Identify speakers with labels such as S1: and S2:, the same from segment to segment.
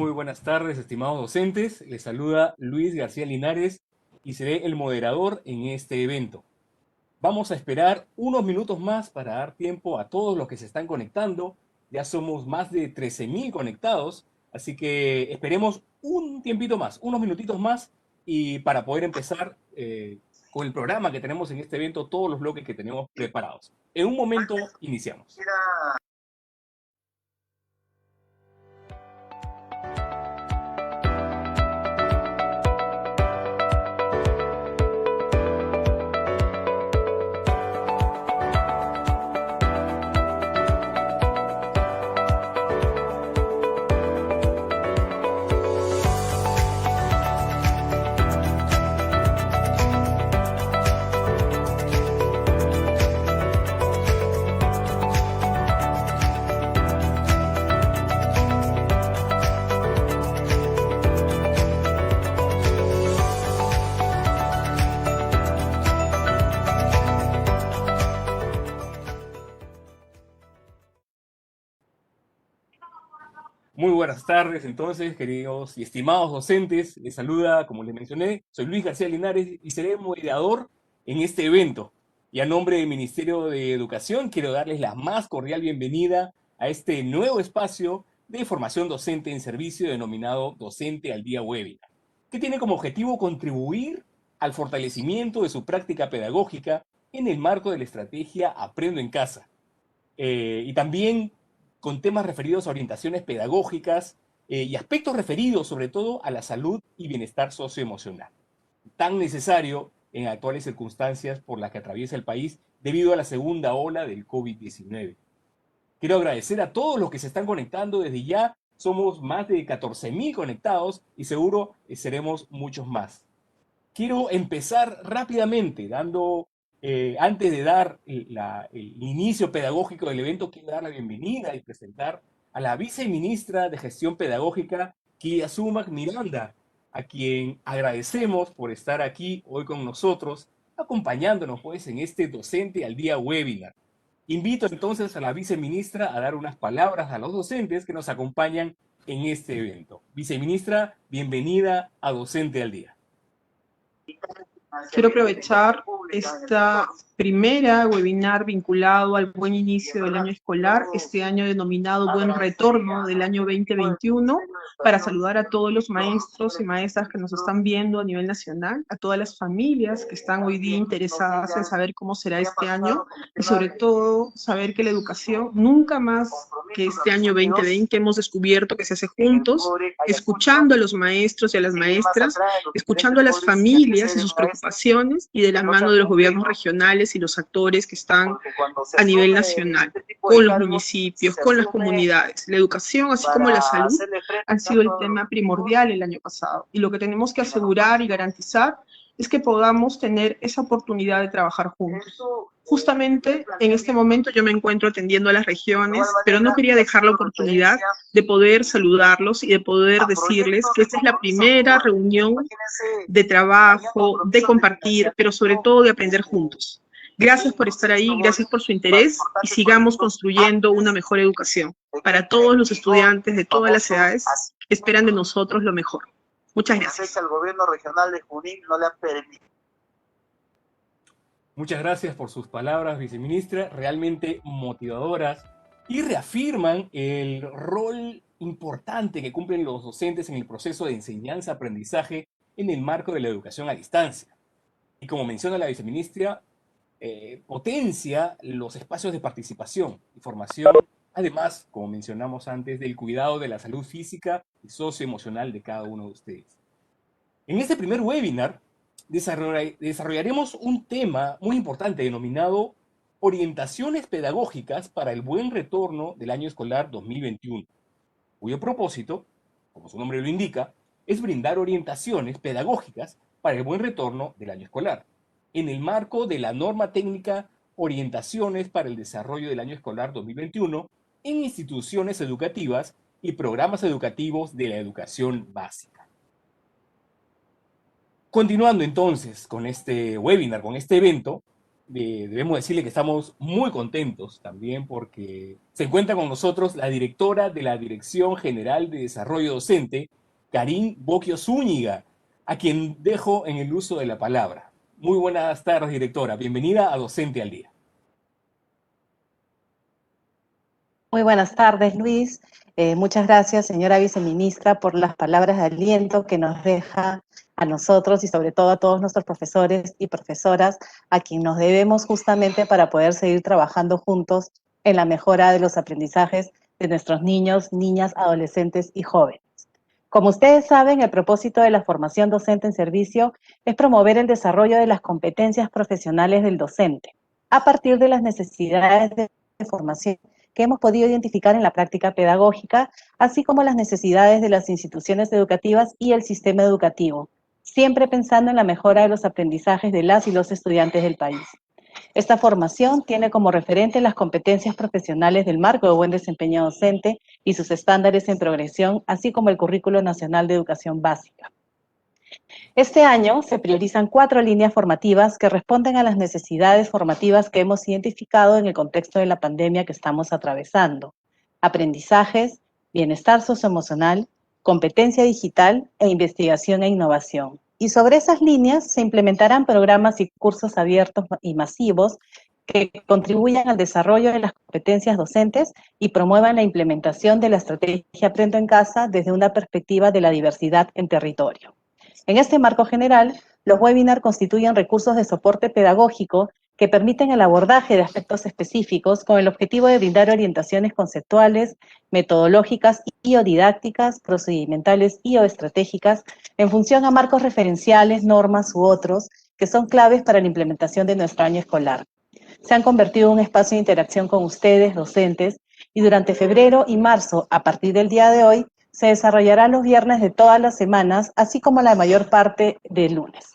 S1: Muy buenas tardes, estimados docentes. Les saluda Luis García Linares y seré el moderador en este evento. Vamos a esperar unos minutos más para dar tiempo a todos los que se están conectando. Ya somos más de 13.000 conectados, así que esperemos un tiempito más, unos minutitos más, y para poder empezar con el programa que tenemos en este evento, todos los bloques que tenemos preparados. En un momento iniciamos. Muy buenas tardes, entonces, queridos y estimados docentes. Les saluda, como les mencioné, soy Luis García Linares y seré moderador en este evento. Y a nombre del Ministerio de Educación quiero darles la más cordial bienvenida a este nuevo espacio de formación docente en servicio denominado Docente al Día Webinar, que tiene como objetivo contribuir al fortalecimiento de su práctica pedagógica en el marco de la estrategia Aprendo en Casa. Y también con temas referidos a orientaciones pedagógicas y aspectos referidos sobre todo a la salud y bienestar socioemocional, tan necesario en actuales circunstancias por las que atraviesa el país debido a la segunda ola del COVID-19. Quiero agradecer a todos los que se están conectando desde ya. Somos más de 14.000 conectados y seguro seremos muchos más. Quiero empezar rápidamente antes de dar el inicio pedagógico del evento, quiero dar la bienvenida y presentar a la viceministra de Gestión Pedagógica, Kiria Sumac Miranda, a quien agradecemos por estar aquí hoy con nosotros, acompañándonos pues en este Docente al Día webinar. Invito entonces a la viceministra a dar unas palabras a los docentes que nos acompañan en este evento. Viceministra, bienvenida a Docente al Día.
S2: Quiero aprovechar esta primera webinar vinculado al buen inicio del año escolar, este año denominado Buen Retorno del año 2021, para saludar a todos los maestros y maestras que nos están viendo a nivel nacional, a todas las familias que están hoy día interesadas en saber cómo será este año y sobre todo saber que la educación nunca más que este año 2020 hemos descubierto que se hace juntos, escuchando a los maestros y a las maestras, escuchando a las familias y sus preocupaciones y de la mano de los gobiernos regionales y los actores que están a nivel nacional, con los municipios, con las comunidades. La educación, así como la salud, han sido el tema primordial el año pasado. Y lo que tenemos que asegurar y garantizar es que podamos tener esa oportunidad de trabajar juntos. Justamente en este momento yo me encuentro atendiendo a las regiones, pero no quería dejar la oportunidad de poder saludarlos y de poder decirles que esta es la primera reunión de trabajo, de compartir, pero sobre todo de aprender juntos. Gracias por estar ahí, gracias por su interés y sigamos construyendo una mejor educación para todos los estudiantes de todas las edades que esperan de nosotros lo mejor. Muchas gracias.
S3: El gobierno regional de Junín no le ha permitido.
S1: Muchas gracias por sus palabras, viceministra, realmente motivadoras y reafirman el rol importante que cumplen los docentes en el proceso de enseñanza-aprendizaje en el marco de la educación a distancia. Y como menciona la viceministra, potencia los espacios de participación y formación, además, como mencionamos antes, del cuidado de la salud física y socioemocional de cada uno de ustedes. En este primer webinar desarrollaremos un tema muy importante denominado Orientaciones Pedagógicas para el Buen Retorno del Año Escolar 2021, cuyo propósito, como su nombre lo indica, es brindar orientaciones pedagógicas para el buen retorno del año escolar, en el marco de la norma técnica Orientaciones para el Desarrollo del Año Escolar 2021 en instituciones educativas y programas educativos de la educación básica. Continuando entonces con este webinar, con este evento, debemos decirle que estamos muy contentos también porque se encuentra con nosotros la directora de la Dirección General de Desarrollo Docente, Karin Bocchio Zúñiga, a quien dejo en el uso de la palabra. Muy buenas tardes, directora. Bienvenida a Docente al Día.
S4: Muy buenas tardes, Luis. Muchas gracias, señora viceministra, por las palabras de aliento que nos deja a nosotros y sobre todo a todos nuestros profesores y profesoras, a quien nos debemos justamente para poder seguir trabajando juntos en la mejora de los aprendizajes de nuestros niños, niñas, adolescentes y jóvenes. Como ustedes saben, el propósito de la formación docente en servicio es promover el desarrollo de las competencias profesionales del docente, a partir de las necesidades de formación que hemos podido identificar en la práctica pedagógica, así como las necesidades de las instituciones educativas y el sistema educativo, siempre pensando en la mejora de los aprendizajes de las y los estudiantes del país. Esta formación tiene como referente las competencias profesionales del marco de buen desempeño docente y sus estándares en progresión, así como el Currículo Nacional de Educación Básica. Este año se priorizan 4 líneas formativas que responden a las necesidades formativas que hemos identificado en el contexto de la pandemia que estamos atravesando: aprendizajes, bienestar socioemocional, competencia digital e investigación e innovación. Y sobre esas líneas se implementarán programas y cursos abiertos y masivos que contribuyan al desarrollo de las competencias docentes y promuevan la implementación de la estrategia Aprendo en Casa desde una perspectiva de la diversidad en territorio. En este marco general, los webinars constituyen recursos de soporte pedagógico que permiten el abordaje de aspectos específicos con el objetivo de brindar orientaciones conceptuales, metodológicas y o didácticas, procedimentales y o estratégicas en función a marcos referenciales, normas u otros que son claves para la implementación de nuestro año escolar. Se han convertido en un espacio de interacción con ustedes, docentes, y durante febrero y marzo, a partir del día de hoy, se desarrollarán los viernes de todas las semanas, así como la mayor parte del lunes.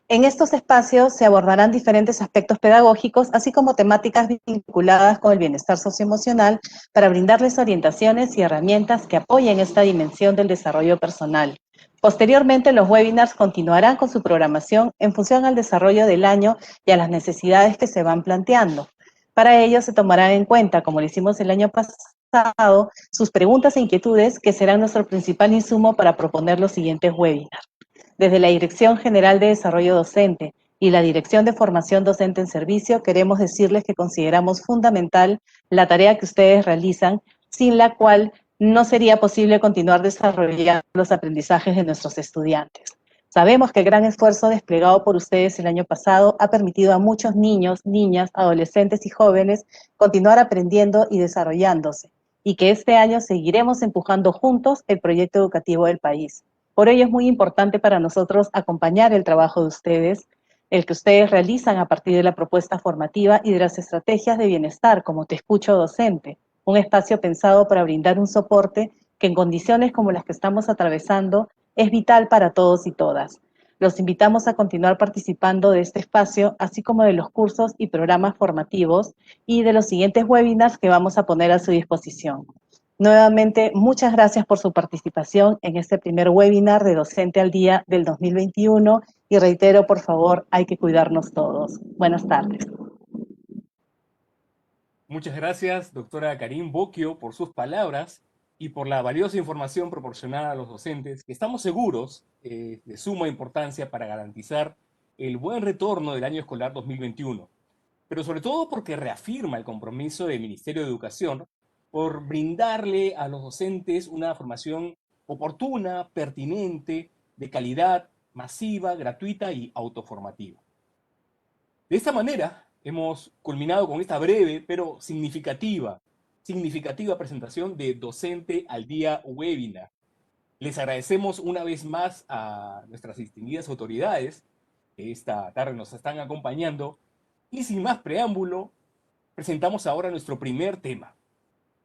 S4: En estos espacios se abordarán diferentes aspectos pedagógicos, así como temáticas vinculadas con el bienestar socioemocional, para brindarles orientaciones y herramientas que apoyen esta dimensión del desarrollo personal. Posteriormente, los webinars continuarán con su programación en función al desarrollo del año y a las necesidades que se van planteando. Para ello se tomarán en cuenta, como lo hicimos el año pasado, sus preguntas e inquietudes, que serán nuestro principal insumo para proponer los siguientes webinars. Desde la Dirección General de Desarrollo Docente y la Dirección de Formación Docente en Servicio, queremos decirles que consideramos fundamental la tarea que ustedes realizan, sin la cual no sería posible continuar desarrollando los aprendizajes de nuestros estudiantes. Sabemos que el gran esfuerzo desplegado por ustedes el año pasado ha permitido a muchos niños, niñas, adolescentes y jóvenes continuar aprendiendo y desarrollándose, y que este año seguiremos empujando juntos el proyecto educativo del país. Por ello es muy importante para nosotros acompañar el trabajo de ustedes, el que ustedes realizan a partir de la propuesta formativa y de las estrategias de bienestar, como Te Escucho Docente, un espacio pensado para brindar un soporte que en condiciones como las que estamos atravesando es vital para todos y todas. Los invitamos a continuar participando de este espacio, así como de los cursos y programas formativos y de los siguientes webinars que vamos a poner a su disposición. Nuevamente, muchas gracias por su participación en este primer webinar de Docente al Día del 2021 y reitero, por favor, hay que cuidarnos todos. Buenas tardes.
S1: Muchas gracias, doctora Karin Bocchio, por sus palabras y por la valiosa información proporcionada a los docentes, que estamos seguros de suma importancia para garantizar el buen retorno del año escolar 2021, pero sobre todo porque reafirma el compromiso del Ministerio de Educación por brindarle a los docentes una formación oportuna, pertinente, de calidad, masiva, gratuita y autoformativa. De esta manera, hemos culminado con esta breve pero significativa presentación de Docente al Día webinar. Les agradecemos una vez más a nuestras distinguidas autoridades que esta tarde nos están acompañando y sin más preámbulo, presentamos ahora nuestro primer tema: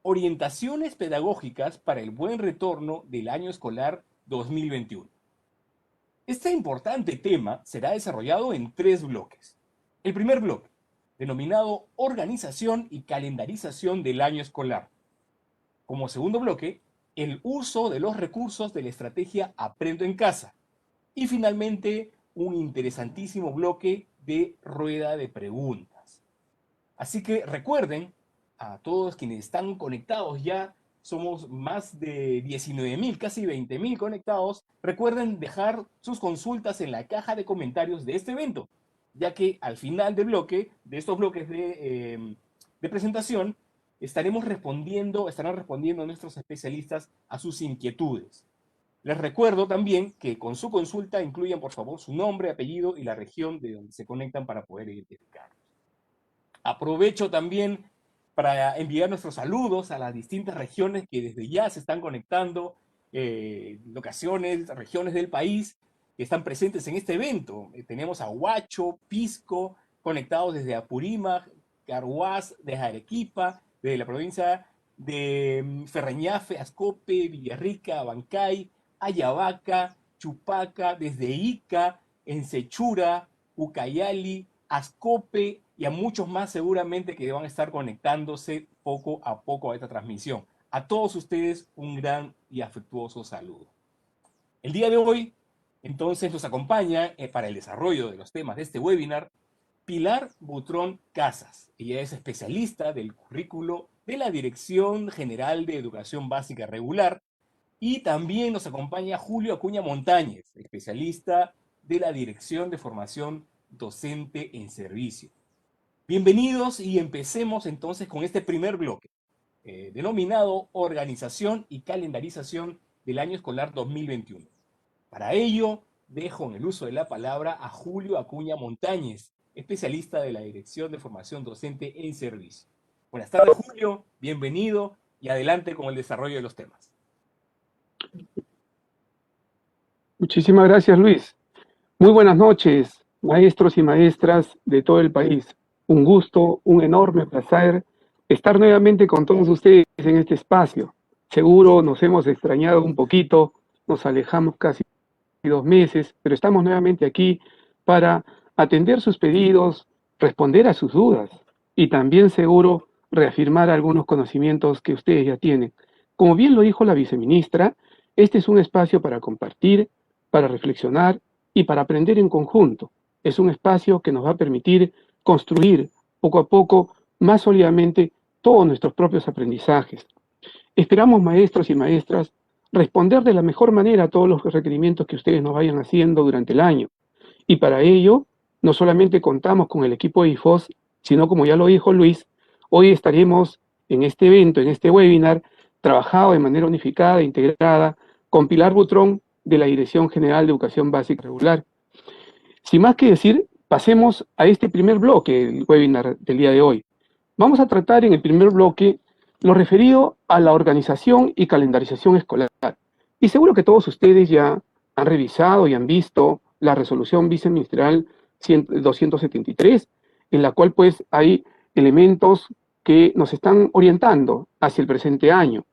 S1: orientaciones pedagógicas para el buen retorno del año escolar 2021. Este importante tema será desarrollado en 3 bloques. El primer bloque, denominado Organización y Calendarización del año escolar. Como segundo bloque, el uso de los recursos de la estrategia Aprendo en Casa. Y finalmente, un interesantísimo bloque de rueda de preguntas. Así que recuerden, a todos quienes están conectados ya, somos más de 19.000, casi 20.000 conectados, recuerden dejar sus consultas en la caja de comentarios de este evento, ya que al final del bloque, de estos bloques de presentación, estarán respondiendo nuestros especialistas a sus inquietudes. Les recuerdo también que con su consulta incluyan, por favor, su nombre, apellido y la región de donde se conectan para poder identificarlos. Aprovecho también para enviar nuestros saludos a las distintas regiones que desde ya se están conectando, locaciones, regiones del país que están presentes en este evento. Tenemos a Huacho, Pisco, conectados desde Apurímac, Carhuaz, desde Arequipa, desde la provincia de Ferreñafe, Ascope, Villarrica, Abancay, Ayabaca, Chupaca, desde Ica, Ensechura, Ucayali, Ascope y a muchos más seguramente que van a estar conectándose poco a esta transmisión. A todos ustedes un gran y afectuoso saludo. El día de hoy, entonces, nos acompaña para el desarrollo de los temas de este webinar Pilar Butrón Casas. Ella es especialista del currículo de la Dirección General de Educación Básica Regular, y también nos acompaña Julio Acuña Montañez, especialista de la Dirección de Formación Docente en Servicio. Bienvenidos y empecemos entonces con este primer bloque, denominado Organización y Calendarización del Año Escolar 2021. Para ello, dejo en el uso de la palabra a Julio Acuña Montañez, especialista de la Dirección de Formación Docente en Servicio. Buenas tardes, Julio, bienvenido y adelante con el desarrollo de los temas.
S5: Muchísimas gracias, Luis. Muy buenas noches, maestros y maestras de todo el país. Un gusto, un enorme placer estar nuevamente con todos ustedes en este espacio. Seguro nos hemos extrañado un poquito, nos alejamos casi 2 meses, pero estamos nuevamente aquí para atender sus pedidos, responder a sus dudas y también seguro reafirmar algunos conocimientos que ustedes ya tienen. Como bien lo dijo la viceministra, este es un espacio para compartir, para reflexionar y para aprender en conjunto. Es un espacio que nos va a permitir construir poco a poco, más sólidamente, todos nuestros propios aprendizajes. Esperamos, maestros y maestras, responder de la mejor manera a todos los requerimientos que ustedes nos vayan haciendo durante el año. Y para ello, no solamente contamos con el equipo de IFOS, sino como ya lo dijo Luis, hoy estaremos en este evento, en este webinar, trabajado de manera unificada e integrada con Pilar Butrón de la Dirección General de Educación Básica Regular. Sin más que decir, pasemos a este primer bloque del webinar del día de hoy. Vamos a tratar en el primer bloque lo referido a la organización y calendarización escolar. Y seguro que todos ustedes ya han revisado y han visto la resolución viceministerial 273, en la cual pues hay elementos que nos están orientando hacia el presente año.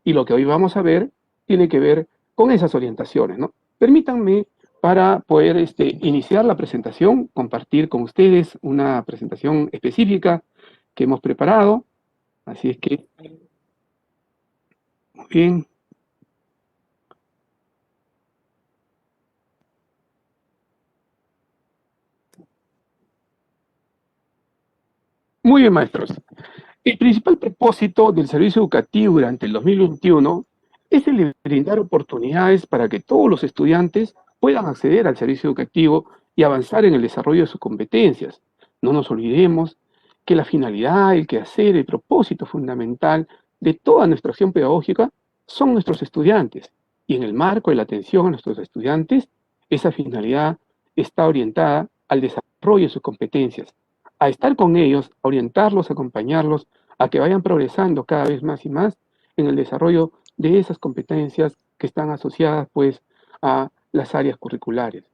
S5: Y lo que hoy vamos a ver tiene que ver con esas orientaciones, ¿no? Permítanme, para poder iniciar la presentación, compartir con ustedes una presentación específica que hemos preparado. Así es que, muy bien. Muy bien, maestros. El principal propósito del servicio educativo durante el 2021 es el de brindar oportunidades para que todos los estudiantes puedan acceder al servicio educativo y avanzar en el desarrollo de sus competencias. No nos olvidemos que la finalidad, el quehacer, el propósito fundamental de toda nuestra acción pedagógica son nuestros estudiantes. Y en el marco de la atención a nuestros estudiantes, esa finalidad está orientada al desarrollo de sus competencias, a estar con ellos, a orientarlos, a acompañarlos, a que vayan progresando cada vez más y más en el desarrollo de esas competencias que están asociadas pues a las áreas curriculares.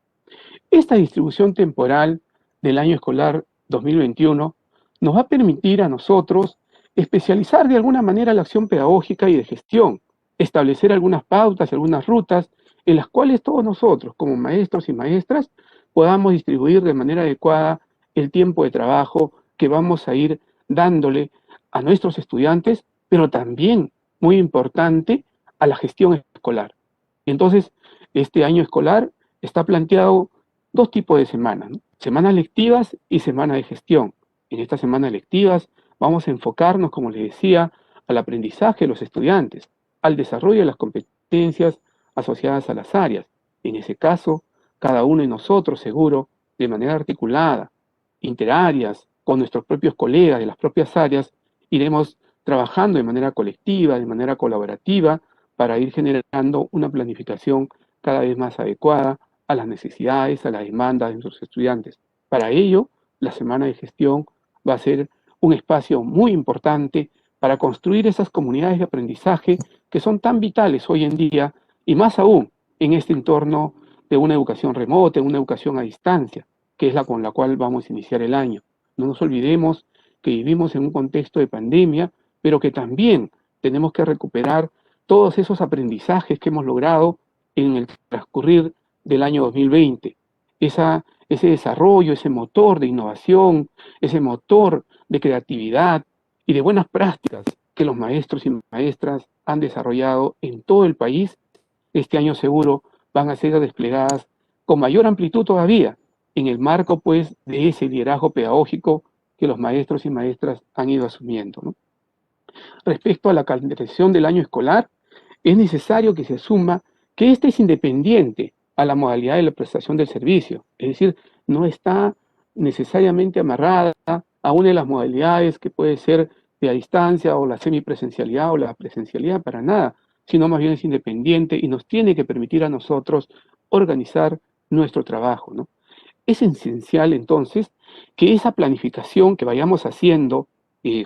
S5: Esta distribución temporal del año escolar 2021 nos va a permitir a nosotros especializar de alguna manera la acción pedagógica y de gestión, establecer algunas pautas y algunas rutas en las cuales todos nosotros, como maestros y maestras, podamos distribuir de manera adecuada el tiempo de trabajo que vamos a ir dándole a nuestros estudiantes, pero también, muy importante, a la gestión escolar. Entonces, este año escolar está planteado 2 tipos de semanas, ¿no? semanas lectivas y semana de gestión. En estas semanas lectivas vamos a enfocarnos, como les decía, al aprendizaje de los estudiantes, al desarrollo de las competencias asociadas a las áreas. En ese caso, cada uno de nosotros, seguro, de manera articulada, interáreas, con nuestros propios colegas de las propias áreas, iremos trabajando de manera colectiva, de manera colaborativa, para ir generando una planificación cada vez más adecuada a las necesidades, a las demandas de nuestros estudiantes. Para ello, la semana de gestión va a ser un espacio muy importante para construir esas comunidades de aprendizaje que son tan vitales hoy en día y más aún en este entorno de una educación remota, una educación a distancia, que es la con la cual vamos a iniciar el año. No nos olvidemos que vivimos en un contexto de pandemia, pero que también tenemos que recuperar todos esos aprendizajes que hemos logrado en el transcurrir del año 2020. Ese desarrollo, ese motor de innovación, ese motor de creatividad y de buenas prácticas que los maestros y maestras han desarrollado en todo el país, este año seguro van a ser desplegadas con mayor amplitud todavía, en el marco pues de ese liderazgo pedagógico que los maestros y maestras han ido asumiendo, ¿no? Respecto a la calendarización del año escolar, es necesario que se asuma que ésta es independiente a la modalidad de la prestación del servicio, es decir, no está necesariamente amarrada a una de las modalidades que puede ser de a distancia o la semipresencialidad o la presencialidad, para nada, sino más bien es independiente y nos tiene que permitir a nosotros organizar nuestro trabajo, ¿no? Es esencial entonces que esa planificación que vayamos haciendo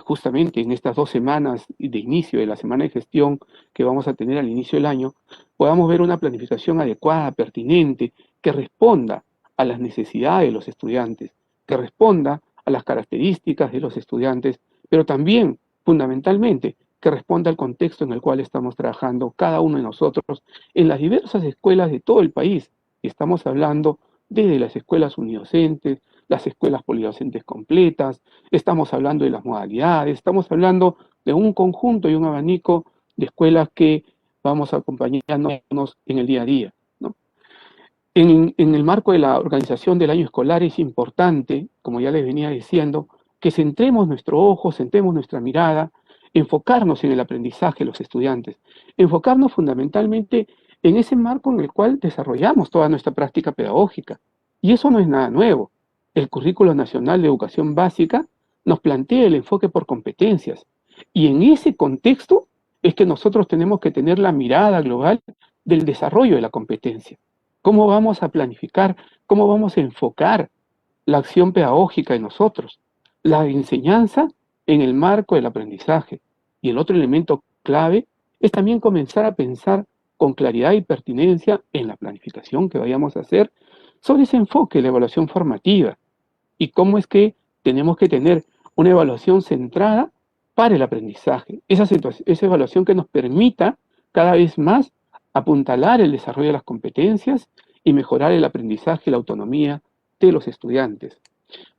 S5: justamente en estas 2 semanas de inicio de la semana de gestión que vamos a tener al inicio del año, podamos ver una planificación adecuada, pertinente, que responda a las necesidades de los estudiantes, que responda a las características de los estudiantes, pero también, fundamentalmente, que responda al contexto en el cual estamos trabajando cada uno de nosotros en las diversas escuelas de todo el país. Estamos hablando desde las escuelas unidocentes, las escuelas polidocentes completas, estamos hablando de las modalidades, estamos hablando de un conjunto y un abanico de escuelas que vamos acompañándonos en el día a día, ¿no? En el marco de la organización del año escolar es importante, como ya les venía diciendo, que centremos nuestro ojo, centremos nuestra mirada, enfocarnos en el aprendizaje de los estudiantes, enfocarnos fundamentalmente en ese marco en el cual desarrollamos toda nuestra práctica pedagógica. Y eso no es nada nuevo. El Currículo Nacional de Educación Básica nos plantea el enfoque por competencias. Y en ese contexto es que nosotros tenemos que tener la mirada global del desarrollo de la competencia. ¿Cómo vamos a planificar? ¿Cómo vamos a enfocar la acción pedagógica de nosotros? La enseñanza en el marco del aprendizaje. Y el otro elemento clave es también comenzar a pensar con claridad y pertinencia en la planificación que vayamos a hacer sobre ese enfoque, la evaluación formativa, y cómo es que tenemos que tener una evaluación centrada para el aprendizaje, esa evaluación que nos permita cada vez más apuntalar el desarrollo de las competencias y mejorar el aprendizaje y la autonomía de los estudiantes.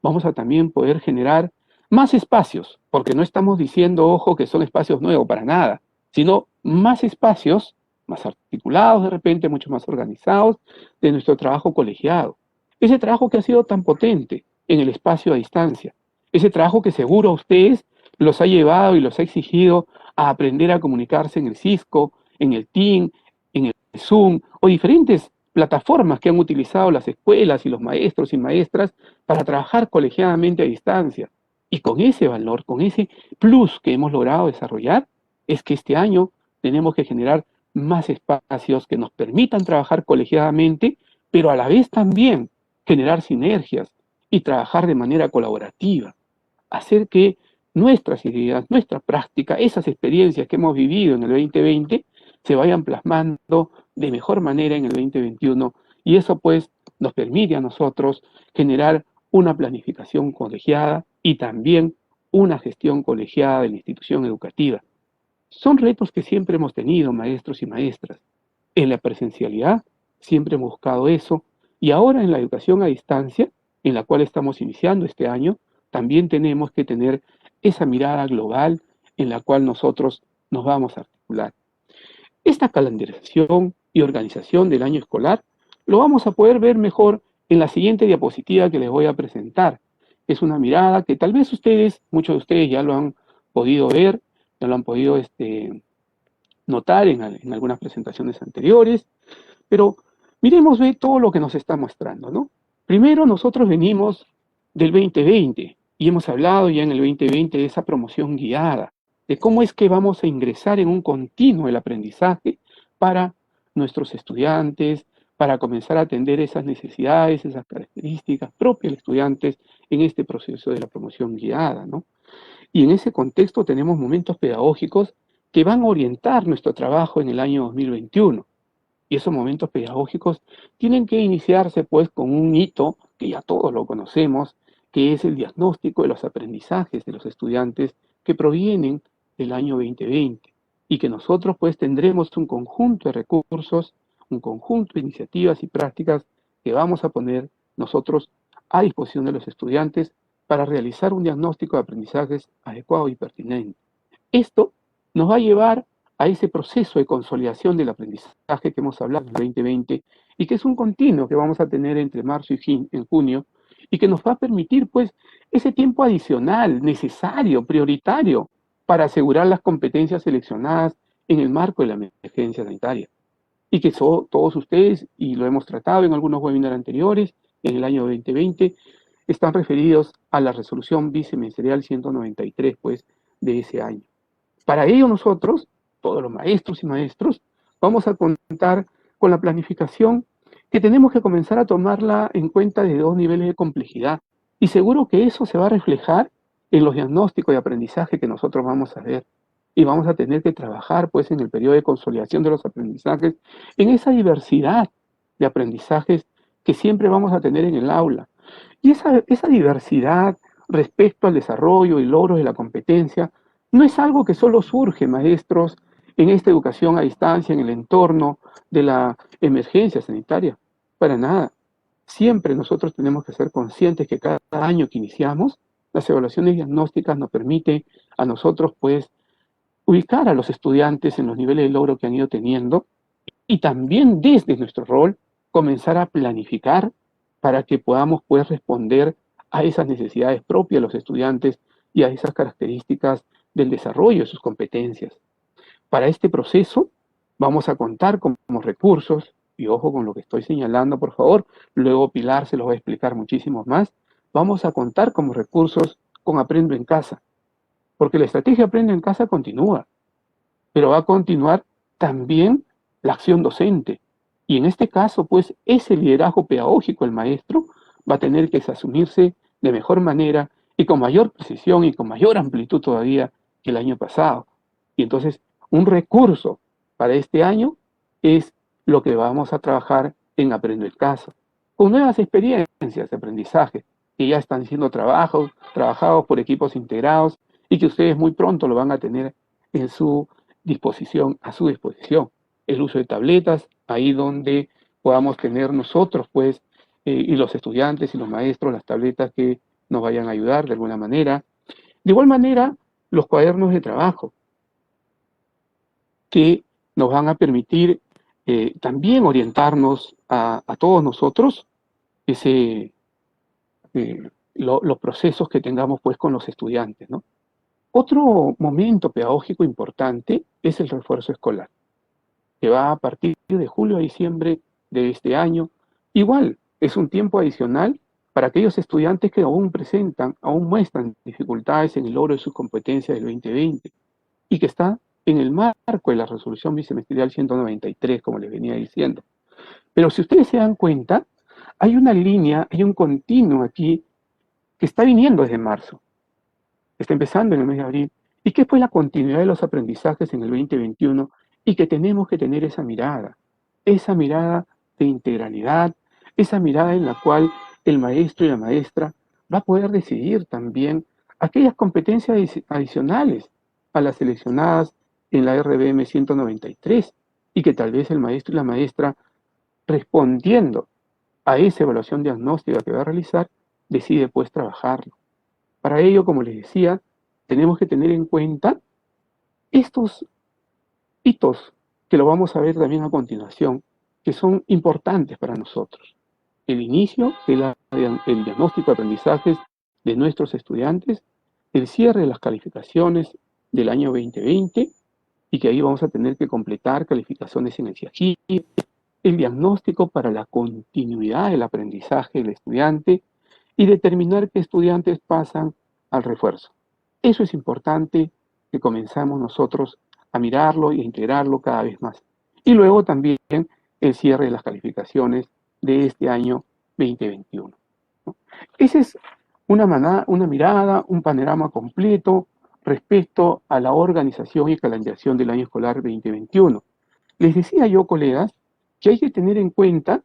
S5: Vamos a también poder generar más espacios, porque no estamos diciendo, ojo, que son espacios nuevos para nada, sino más espacios, más articulados de repente, mucho más organizados, de nuestro trabajo colegiado. Ese trabajo que ha sido tan potente en el espacio a distancia. Ese trabajo que seguro a ustedes los ha llevado y los ha exigido a aprender a comunicarse en el Cisco, en el Team, en el Zoom, o diferentes plataformas que han utilizado las escuelas y los maestros y maestras para trabajar colegiadamente a distancia. Y con ese valor, con ese plus que hemos logrado desarrollar, es que este año tenemos que generar más espacios que nos permitan trabajar colegiadamente, pero a la vez también generar sinergias y trabajar de manera colaborativa, hacer que nuestras ideas, nuestra práctica, esas experiencias que hemos vivido en el 2020 se vayan plasmando de mejor manera en el 2021, y eso pues nos permite a nosotros generar una planificación colegiada y también una gestión colegiada de la institución educativa. Son retos que siempre hemos tenido, maestros y maestras. En la presencialidad siempre hemos buscado eso, y ahora en la educación a distancia, en la cual estamos iniciando este año, también tenemos que tener esa mirada global en la cual nosotros nos vamos a articular. Esta calendarización y organización del año escolar lo vamos a poder ver mejor en la siguiente diapositiva que les voy a presentar. Es una mirada que tal vez ustedes, muchos de ustedes ya lo han podido ver, ya lo han podido notar en algunas presentaciones anteriores, pero miremos todo lo que nos está mostrando, ¿no? Primero, nosotros venimos del 2020 y hemos hablado ya en el 2020 de esa promoción guiada, de cómo es que vamos a ingresar en un continuo del aprendizaje para nuestros estudiantes, para comenzar a atender esas necesidades, esas características propias de estudiantes en este proceso de la promoción guiada, ¿no? Y en ese contexto tenemos momentos pedagógicos que van a orientar nuestro trabajo en el año 2021. Y esos momentos pedagógicos tienen que iniciarse pues con un hito que ya todos lo conocemos, que es el diagnóstico de los aprendizajes de los estudiantes que provienen del año 2020 y que nosotros pues tendremos un conjunto de recursos, un conjunto de iniciativas y prácticas que vamos a poner nosotros a disposición de los estudiantes para realizar un diagnóstico de aprendizajes adecuado y pertinente. Esto nos va a llevar a ese proceso de consolidación del aprendizaje que hemos hablado en el 2020 y que es un continuo que vamos a tener entre marzo y junio y que nos va a permitir pues ese tiempo adicional, necesario, prioritario para asegurar las competencias seleccionadas en el marco de la emergencia sanitaria. Y que todos ustedes, y lo hemos tratado en algunos webinars anteriores, en el año 2020, están referidos a la resolución viceministerial 193 pues, de ese año. Para ello nosotros, todos los maestros y maestros, vamos a contar con la planificación que tenemos que comenzar a tomarla en cuenta de dos niveles de complejidad. Y seguro que eso se va a reflejar en los diagnósticos de aprendizaje que nosotros vamos a ver. Y vamos a tener que trabajar pues en el periodo de consolidación de los aprendizajes, en esa diversidad de aprendizajes que siempre vamos a tener en el aula. Y esa diversidad respecto al desarrollo y logros de la competencia no es algo que solo surge, maestros, en esta educación a distancia, en el entorno de la emergencia sanitaria. Para nada. Siempre nosotros tenemos que ser conscientes que cada año que iniciamos, las evaluaciones diagnósticas nos permiten a nosotros, pues, ubicar a los estudiantes en los niveles de logro que han ido teniendo y también desde nuestro rol comenzar a planificar para que podamos, pues, responder a esas necesidades propias de los estudiantes y a esas características del desarrollo de sus competencias. Para este proceso vamos a contar con recursos, y ojo con lo que estoy señalando, por favor, luego Pilar se los va a explicar muchísimo más, vamos a contar como recursos con Aprendo en Casa, porque la estrategia Aprendo en Casa continúa, pero va a continuar también la acción docente, y en este caso, pues, ese liderazgo pedagógico del maestro va a tener que asumirse de mejor manera y con mayor precisión y con mayor amplitud todavía que el año pasado. Y entonces, un recurso para este año es lo que vamos a trabajar en Aprendo en Casa, con nuevas experiencias de aprendizaje que ya están siendo trabajados por equipos integrados y que ustedes muy pronto lo van a tener en su disposición, a su disposición. El uso de tabletas, ahí donde podamos tener nosotros, pues, y los estudiantes y los maestros, las tabletas que nos vayan a ayudar de alguna manera. De igual manera, los cuadernos de trabajo, que nos van a permitir también orientarnos a todos nosotros los procesos que tengamos pues con los estudiantes, ¿no? Otro momento pedagógico importante es el refuerzo escolar, que va a partir de julio a diciembre de este año. Igual, es un tiempo adicional para aquellos estudiantes que aún muestran dificultades en el logro de sus competencias del 2020 y que está en el marco de la resolución viceministerial 193, como les venía diciendo. Pero si ustedes se dan cuenta, hay una línea, hay un continuo aquí que está viniendo desde marzo, está empezando en el mes de abril, y que fue la continuidad de los aprendizajes en el 2021 y que tenemos que tener esa mirada de integralidad, esa mirada en la cual el maestro y la maestra va a poder decidir también aquellas competencias adicionales a las seleccionadas en la RBM 193 y que tal vez el maestro y la maestra, respondiendo a esa evaluación diagnóstica que va a realizar, decide pues trabajarlo. Para ello, como les decía, tenemos que tener en cuenta estos hitos que lo vamos a ver también a continuación, que son importantes para nosotros. el inicio del diagnóstico de aprendizajes de nuestros estudiantes, el cierre de las calificaciones del año 2020, y que ahí vamos a tener que completar calificaciones en el CIAGI, el diagnóstico para la continuidad del aprendizaje del estudiante y determinar qué estudiantes pasan al refuerzo. Eso es importante que comenzamos nosotros a mirarlo y a integrarlo cada vez más. Y luego también el cierre de las calificaciones de este año 2021. ¿No? Esa es una mirada, un panorama completo respecto a la organización y calendarización del año escolar 2021. Les decía yo, colegas, que hay que tener en cuenta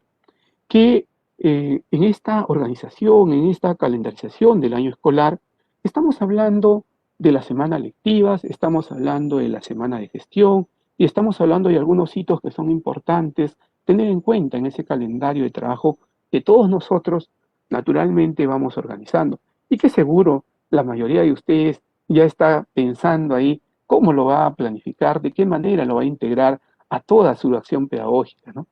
S5: que en esta organización, en esta calendarización del año escolar, estamos hablando de las semanas lectivas, estamos hablando de la semana de gestión y estamos hablando de algunos hitos que son importantes tener en cuenta en ese calendario de trabajo que todos nosotros naturalmente vamos organizando y que seguro la mayoría de ustedes ya está pensando ahí cómo lo va a planificar, de qué manera lo va a integrar a toda su acción pedagógica, ¿no?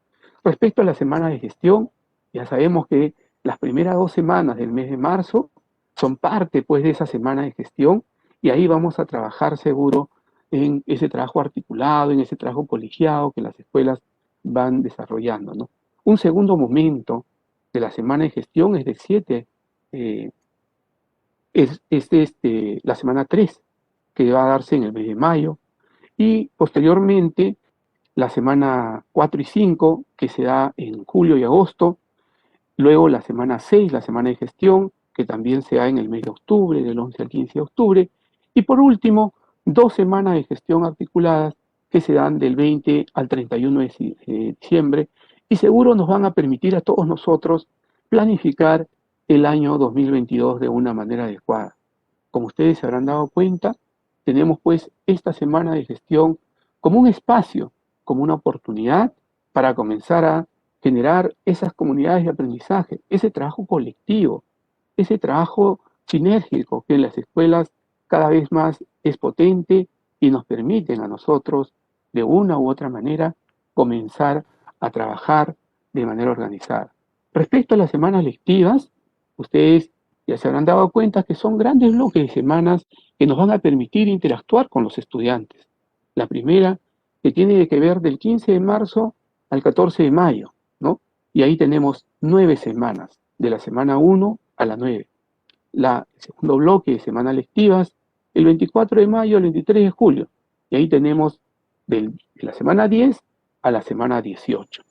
S5: Respecto a la semana de gestión, ya sabemos que las primeras 2 semanas del mes de marzo son parte pues de esa semana de gestión y ahí vamos a trabajar seguro en ese trabajo articulado, en ese trabajo colegiado que las escuelas van desarrollando, ¿no? Un segundo momento de la semana de gestión es del 7, la semana 3, que va a darse en el mes de mayo, y posteriormente la semana 4 y 5, que se da en julio y agosto, luego la semana 6, la semana de gestión, que también se da en el mes de octubre, del 11 al 15 de octubre, y por último, 2 semanas de gestión articuladas que se dan del 20 al 31 de diciembre, y seguro nos van a permitir a todos nosotros planificar el año 2022 de una manera adecuada. Como ustedes se habrán dado cuenta, tenemos pues esta semana de gestión como un espacio, como una oportunidad para comenzar a generar esas comunidades de aprendizaje, ese trabajo colectivo, ese trabajo sinérgico que en las escuelas cada vez más es potente y nos permiten a nosotros, de una u otra manera, comenzar a trabajar de manera organizada. Respecto a las semanas lectivas, ustedes ya se habrán dado cuenta que son grandes bloques de semanas que nos van a permitir interactuar con los estudiantes. La primera, que tiene que ver del 15 de marzo al 14 de mayo, ¿no? Y ahí tenemos 9 semanas, de la semana 1 a la 9. El segundo bloque de semanas lectivas, el 24 de mayo al 23 de julio. Y ahí tenemos de la semana 10 a la semana 18.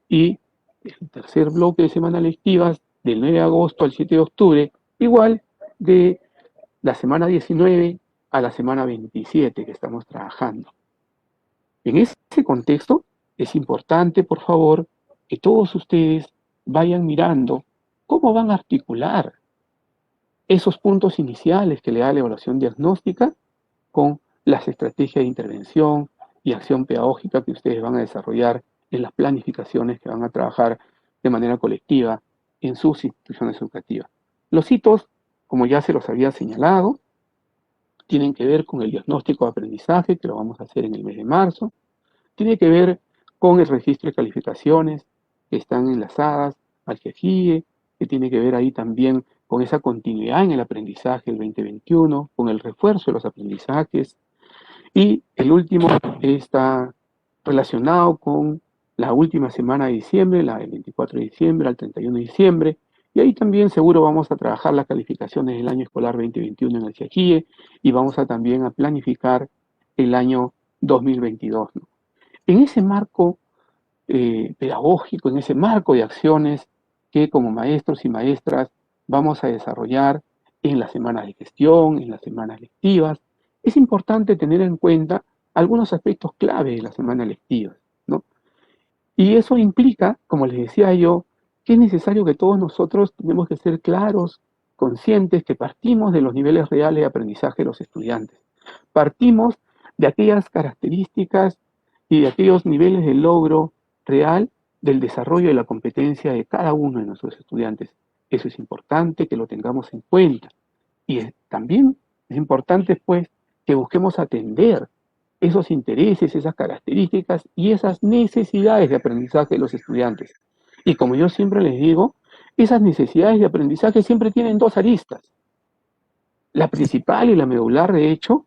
S5: Y el tercer bloque de semanas lectivas, del 9 de agosto al 7 de octubre, igual de la semana 19 a la semana 27 que estamos trabajando. En ese contexto, es importante, por favor, que todos ustedes vayan mirando cómo van a articular esos puntos iniciales que le da la evaluación diagnóstica con las estrategias de intervención y acción pedagógica que ustedes van a desarrollar en las planificaciones que van a trabajar de manera colectiva en sus instituciones educativas. Los hitos, como ya se los había señalado, tienen que ver con el diagnóstico de aprendizaje, que lo vamos a hacer en el mes de marzo, tiene que ver con el registro de calificaciones que están enlazadas al CIAGIE, que tiene que ver ahí también con esa continuidad en el aprendizaje del 2021, con el refuerzo de los aprendizajes, y el último está relacionado con la última semana de diciembre, la del 24 de diciembre al 31 de diciembre, y ahí también seguro vamos a trabajar las calificaciones del año escolar 2021 en el CIAGIE y vamos a también a planificar el año 2022, ¿no? En ese marco pedagógico, en ese marco de acciones que como maestros y maestras vamos a desarrollar en las semanas de gestión, en las semanas lectivas, es importante tener en cuenta algunos aspectos clave de las semanas lectivas, ¿no? Y eso implica, como les decía yo, que es necesario que todos nosotros tenemos que ser claros, conscientes, que partimos de los niveles reales de aprendizaje de los estudiantes. Partimos de aquellas características y de aquellos niveles de logro real del desarrollo de la competencia de cada uno de nuestros estudiantes. Eso es importante que lo tengamos en cuenta. Y también es importante, pues, que busquemos atender esos intereses, esas características y esas necesidades de aprendizaje de los estudiantes. Y como yo siempre les digo, esas necesidades de aprendizaje siempre tienen dos aristas. La principal y la medular, de hecho,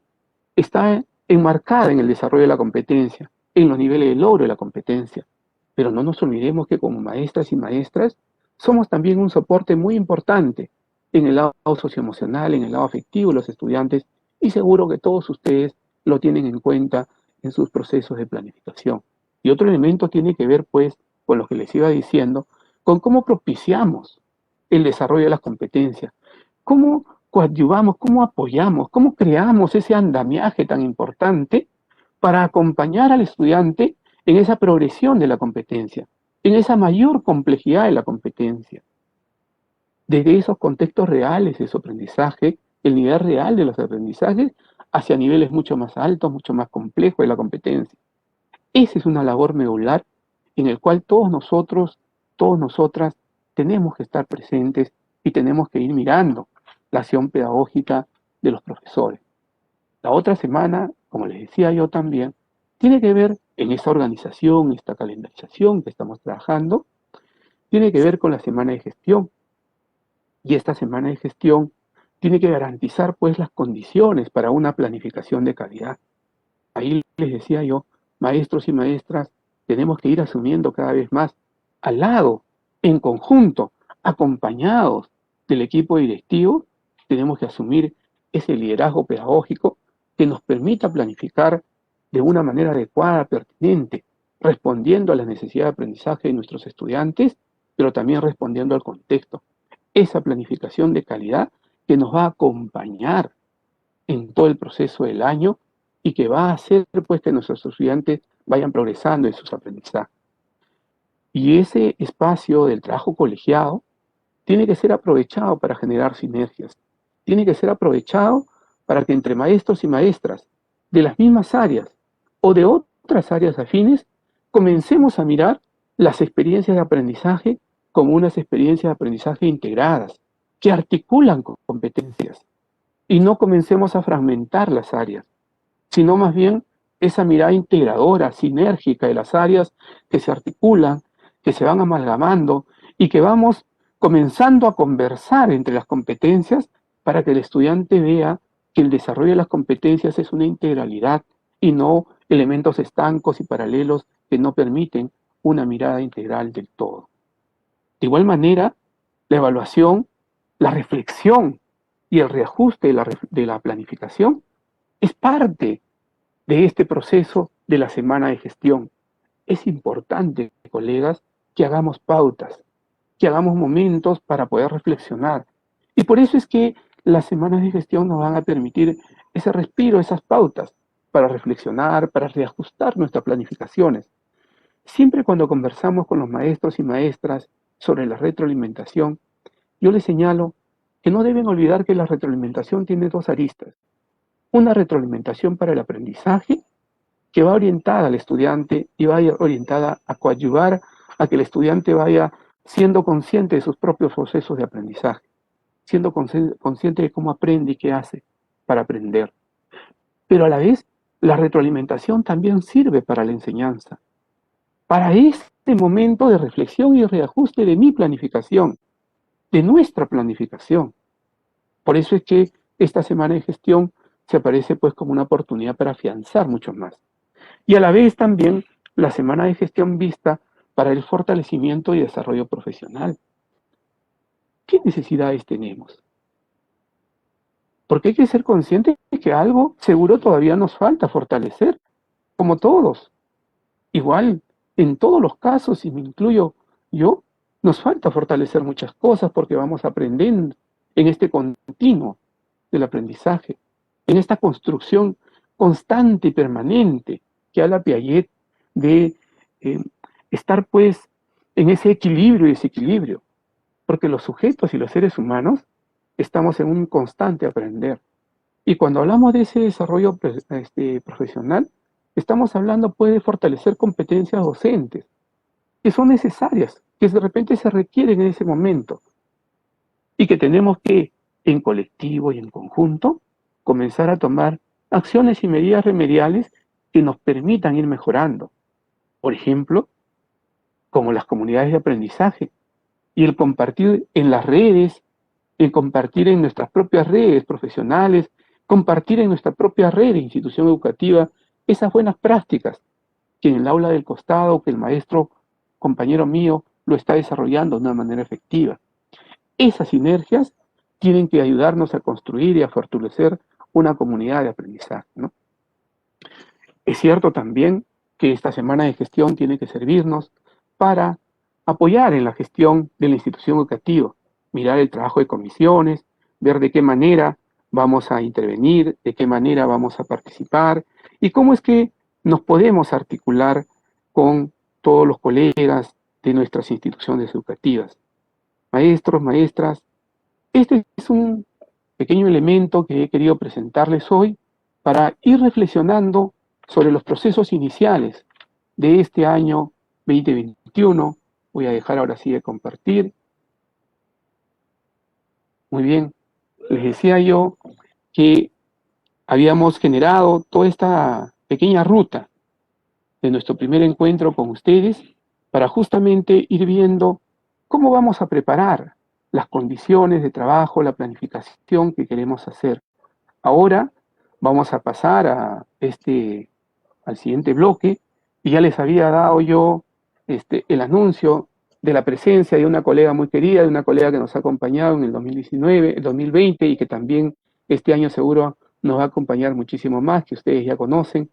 S5: está enmarcada en el desarrollo de la competencia, en los niveles de logro de la competencia. Pero no nos olvidemos que como maestras y maestras somos también un soporte muy importante en el lado socioemocional, en el lado afectivo de los estudiantes, y seguro que todos ustedes lo tienen en cuenta en sus procesos de planificación. Y otro elemento tiene que ver, pues, con lo que les iba diciendo, con cómo propiciamos el desarrollo de las competencias, cómo coadyuvamos, cómo apoyamos, cómo creamos ese andamiaje tan importante para acompañar al estudiante en esa progresión de la competencia, en esa mayor complejidad de la competencia. Desde esos contextos reales de su aprendizaje, el nivel real de los aprendizajes, hacia niveles mucho más altos, mucho más complejos de la competencia. Esa es una labor medular en el cual todos nosotros, todas nosotras, tenemos que estar presentes y tenemos que ir mirando la acción pedagógica de los profesores. La otra semana, como les decía yo también, tiene que ver en esta organización, esta calendarización que estamos trabajando, tiene que ver con la semana de gestión. Y esta semana de gestión tiene que garantizar pues las condiciones para una planificación de calidad. Ahí les decía yo, maestros y maestras, tenemos que ir asumiendo cada vez más al lado, en conjunto, acompañados del equipo directivo, tenemos que asumir ese liderazgo pedagógico que nos permita planificar de una manera adecuada, pertinente, respondiendo a las necesidades de aprendizaje de nuestros estudiantes, pero también respondiendo al contexto. Esa planificación de calidad que nos va a acompañar en todo el proceso del año y que va a hacer pues que nuestros estudiantes vayan progresando en sus aprendizajes. Y ese espacio del trabajo colegiado tiene que ser aprovechado para generar sinergias, tiene que ser aprovechado para que entre maestros y maestras de las mismas áreas o de otras áreas afines comencemos a mirar las experiencias de aprendizaje como unas experiencias de aprendizaje integradas, que articulan competencias, y no comencemos a fragmentar las áreas, sino más bien esa mirada integradora, sinérgica de las áreas que se articulan, que se van amalgamando y que vamos comenzando a conversar entre las competencias para que el estudiante vea que el desarrollo de las competencias es una integralidad y no elementos estancos y paralelos que no permiten una mirada integral del todo. De igual manera, la evaluación, la reflexión y el reajuste de la planificación es parte de este proceso de la semana de gestión. Es importante, colegas, que hagamos pautas, que hagamos momentos para poder reflexionar. Y por eso es que las semanas de gestión nos van a permitir ese respiro, esas pautas, para reflexionar, para reajustar nuestras planificaciones. Siempre cuando conversamos con los maestros y maestras sobre la retroalimentación, yo les señalo que no deben olvidar que la retroalimentación tiene dos aristas. Una retroalimentación para el aprendizaje, que va orientada al estudiante y va orientada a coadyuvar a que el estudiante vaya siendo consciente de sus propios procesos de aprendizaje, siendo consciente de cómo aprende y qué hace para aprender. Pero a la vez, la retroalimentación también sirve para la enseñanza, para este momento de reflexión y reajuste de mi planificación, de nuestra planificación. Por eso es que esta semana de gestión se aparece pues como una oportunidad para afianzar mucho más. Y a la vez también la semana de gestión vista para el fortalecimiento y desarrollo profesional. ¿Qué necesidades tenemos? Porque hay que ser conscientes de que algo seguro todavía nos falta fortalecer, como todos. Igual, en todos los casos, y me incluyo yo, nos falta fortalecer muchas cosas porque vamos aprendiendo en este continuo del aprendizaje, en esta construcción constante y permanente que habla Piaget de estar pues en ese equilibrio y desequilibrio, porque los sujetos y los seres humanos estamos en un constante aprender. Y cuando hablamos de ese desarrollo profesional, estamos hablando pues de fortalecer competencias docentes, que son necesarias, que de repente se requieren en ese momento, y que tenemos que, en colectivo y en conjunto, comenzar a tomar acciones y medidas remediales que nos permitan ir mejorando. Por ejemplo, como las comunidades de aprendizaje, y el compartir en las redes, el compartir en nuestras propias redes profesionales, compartir en nuestra propia red de institución educativa esas buenas prácticas que en el aula del costado, que el maestro, compañero mío, lo está desarrollando de una manera efectiva. Esas sinergias tienen que ayudarnos a construir y a fortalecer una comunidad de aprendizaje, ¿no? Es cierto también que esta semana de gestión tiene que servirnos para apoyar en la gestión de la institución educativa, mirar el trabajo de comisiones, ver de qué manera vamos a intervenir, de qué manera vamos a participar y cómo es que nos podemos articular con todos los colegas de nuestras instituciones educativas. Maestros, maestras, este es un pequeño elemento que he querido presentarles hoy para ir reflexionando sobre los procesos iniciales de este año 2021. Voy a dejar ahora sí de compartir. Muy bien, les decía yo que habíamos generado toda esta pequeña ruta de nuestro primer encuentro con ustedes para justamente ir viendo cómo vamos a preparar las condiciones de trabajo, la planificación que queremos hacer. Ahora vamos a pasar al siguiente bloque y ya les había dado yo el anuncio de la presencia de una colega muy querida, de una colega que nos ha acompañado en el 2019, el 2020 y que también este año seguro nos va a acompañar muchísimo más, que ustedes ya conocen.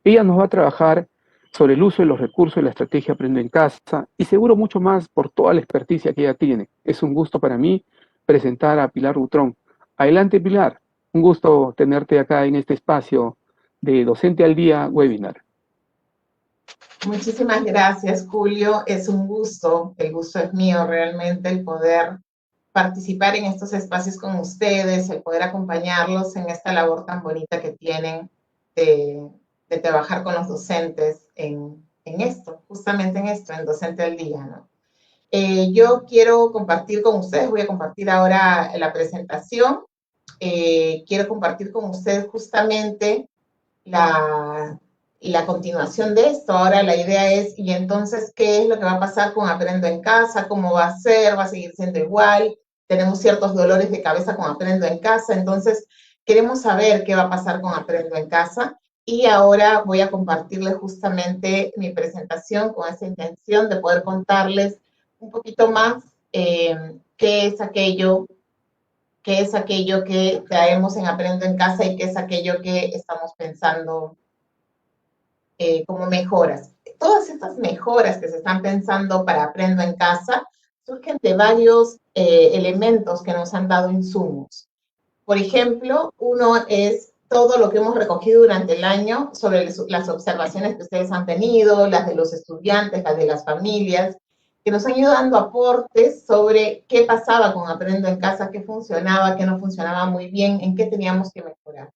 S5: Ella nos va a trabajar sobre el uso de los recursos de la estrategia Aprende en Casa y seguro mucho más por toda la experticia que ella tiene. Es un gusto para mí presentar a Pilar Butrón. Adelante, Pilar. Un gusto tenerte acá en este espacio de Docente al Día webinar.
S6: Muchísimas gracias, Julio. Es un gusto, el gusto es mío realmente, el poder participar en estos espacios con ustedes, el poder acompañarlos en esta labor tan bonita que tienen de trabajar con los docentes en esto, justamente en esto, en Docente al Día, ¿no? Yo quiero compartir con ustedes, voy a compartir ahora la presentación. Quiero compartir con ustedes justamente la continuación de esto. Ahora la idea es, y entonces, ¿qué es lo que va a pasar con Aprendo en Casa? ¿Cómo va a ser? ¿Va a seguir siendo igual? Tenemos ciertos dolores de cabeza con Aprendo en Casa, entonces queremos saber qué va a pasar con Aprendo en Casa. Y ahora voy a compartirles justamente mi presentación con esa intención de poder contarles un poquito más qué es aquello que traemos en Aprendo en Casa y qué es aquello que estamos pensando como mejoras. Todas estas mejoras que se están pensando para Aprendo en Casa surgen de varios elementos que nos han dado insumos. Por ejemplo, uno es todo lo que hemos recogido durante el año sobre las observaciones que ustedes han tenido, las de los estudiantes, las de las familias, que nos han ido dando aportes sobre qué pasaba con Aprendo en Casa, qué funcionaba, qué no funcionaba muy bien, en qué teníamos que mejorar.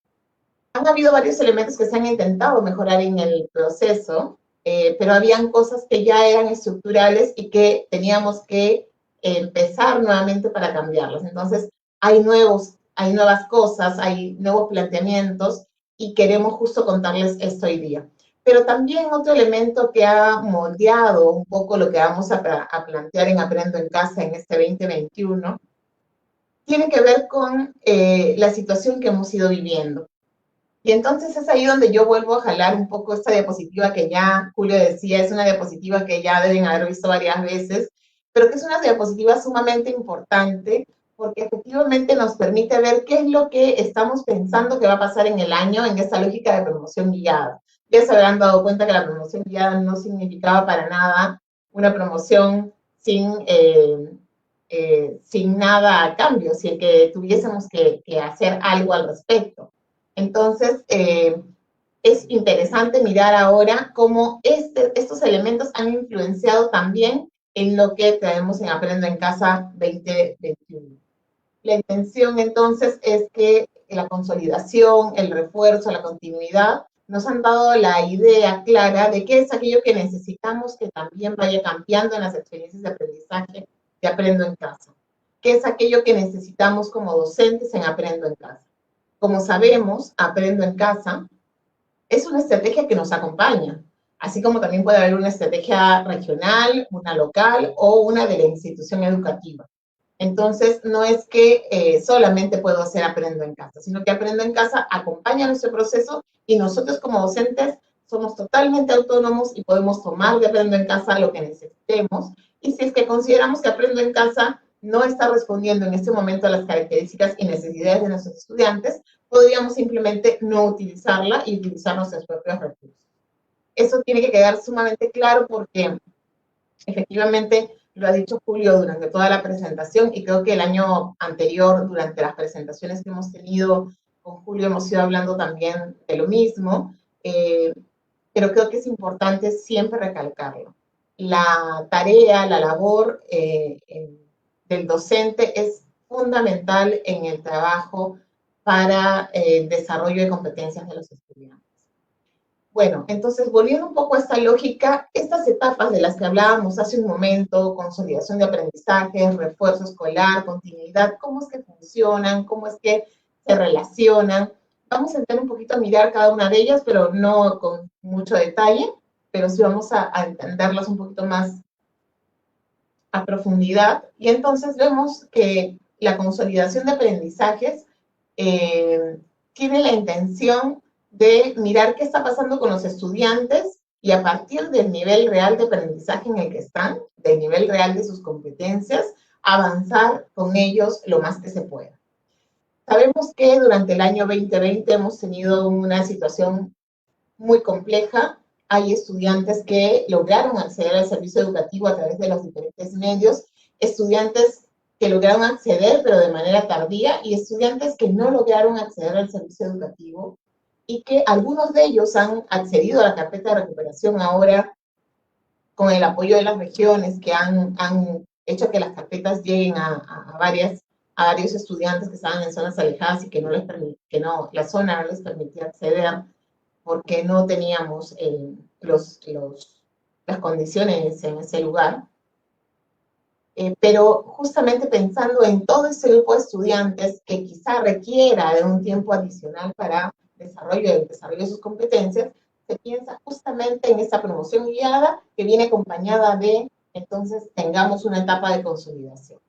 S6: Han habido varios elementos que se han intentado mejorar en el proceso, pero habían cosas que ya eran estructurales y que teníamos que empezar nuevamente para cambiarlas. Entonces, hay nuevas cosas, hay nuevos planteamientos y queremos justo contarles esto hoy día. Pero también otro elemento que ha moldeado un poco lo que vamos a plantear en Aprendo en Casa en este 2021 tiene que ver con la situación que hemos ido viviendo. Y entonces es ahí donde yo vuelvo a jalar un poco esta diapositiva que ya Julio decía, es una diapositiva que ya deben haber visto varias veces, pero que es una diapositiva sumamente importante porque efectivamente nos permite ver qué es lo que estamos pensando que va a pasar en el año en esta lógica de promoción guiada. Ya se habrán dado cuenta que la promoción guiada no significaba para nada una promoción sin nada a cambio, sin que tuviésemos que hacer algo al respecto. Entonces, es interesante mirar ahora cómo estos elementos han influenciado también en lo que traemos en Aprendo en Casa 2021. La intención, entonces, es que la consolidación, el refuerzo, la continuidad, nos han dado la idea clara de qué es aquello que necesitamos que también vaya cambiando en las experiencias de aprendizaje de Aprendo en Casa. ¿Qué es aquello que necesitamos como docentes en Aprendo en Casa? Como sabemos, Aprendo en Casa es una estrategia que nos acompaña. así como también puede haber una estrategia regional, una local o una de la institución educativa. Entonces, no es que solamente puedo hacer Aprendo en Casa, sino que Aprendo en Casa acompaña nuestro proceso y nosotros como docentes somos totalmente autónomos y podemos tomar de Aprendo en Casa lo que necesitemos. Y si es que consideramos que Aprendo en Casa no está respondiendo en este momento a las características y necesidades de nuestros estudiantes, podríamos simplemente no utilizarla y utilizar nuestros propios recursos. Eso tiene que quedar sumamente claro porque efectivamente lo ha dicho Julio durante toda la presentación y creo que el año anterior, durante las presentaciones que hemos tenido con Julio, hemos ido hablando también de lo mismo, pero creo que es importante siempre recalcarlo. La tarea, la labor del docente es fundamental en el trabajo para el desarrollo de competencias de los estudiantes. Bueno, entonces, volviendo un poco a esta lógica, estas etapas de las que hablábamos hace un momento, consolidación de aprendizaje, refuerzo escolar, continuidad, ¿cómo es que funcionan? ¿Cómo es que se relacionan? Vamos a entrar un poquito a mirar cada una de ellas, pero no con mucho detalle, pero sí vamos a entenderlas un poquito más a profundidad. Y entonces vemos que la consolidación de aprendizajes tiene la intención de mirar qué está pasando con los estudiantes y a partir del nivel real de aprendizaje en el que están, del nivel real de sus competencias, avanzar con ellos lo más que se pueda. Sabemos que durante el año 2020 hemos tenido una situación muy compleja. Hay estudiantes que lograron acceder al servicio educativo a través de los diferentes medios, estudiantes que lograron acceder pero de manera tardía y estudiantes que no lograron acceder al servicio educativo y que algunos de ellos han accedido a la carpeta de recuperación ahora con el apoyo de las regiones que han hecho que las carpetas lleguen a varios estudiantes que estaban en zonas alejadas y que la zona no les permitía acceder porque no teníamos las condiciones en ese lugar. Pero justamente pensando en todo ese grupo de estudiantes que quizá requiera de un tiempo adicional para el desarrollo de sus competencias, se piensa justamente en esta promoción guiada que viene acompañada de, entonces, tengamos una etapa de consolidación.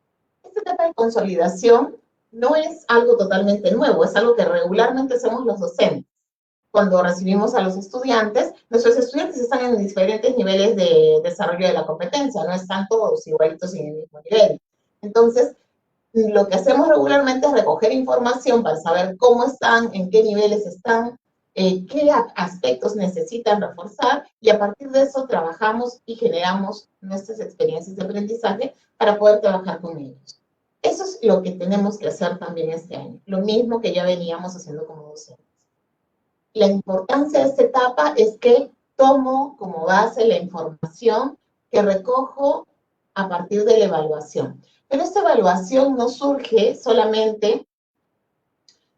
S6: Esta etapa de consolidación no es algo totalmente nuevo, es algo que regularmente hacemos los docentes. Cuando recibimos a los estudiantes, nuestros estudiantes están en diferentes niveles de desarrollo de la competencia, no están todos igualitos en el mismo nivel. Entonces, lo que hacemos regularmente es recoger información para saber cómo están, en qué niveles están, qué aspectos necesitan reforzar, y a partir de eso trabajamos y generamos nuestras experiencias de aprendizaje para poder trabajar con ellos. Eso es lo que tenemos que hacer también este año, lo mismo que ya veníamos haciendo como docentes. La importancia de esta etapa es que tomo como base la información que recojo a partir de la evaluación. Pero esta evaluación no surge solamente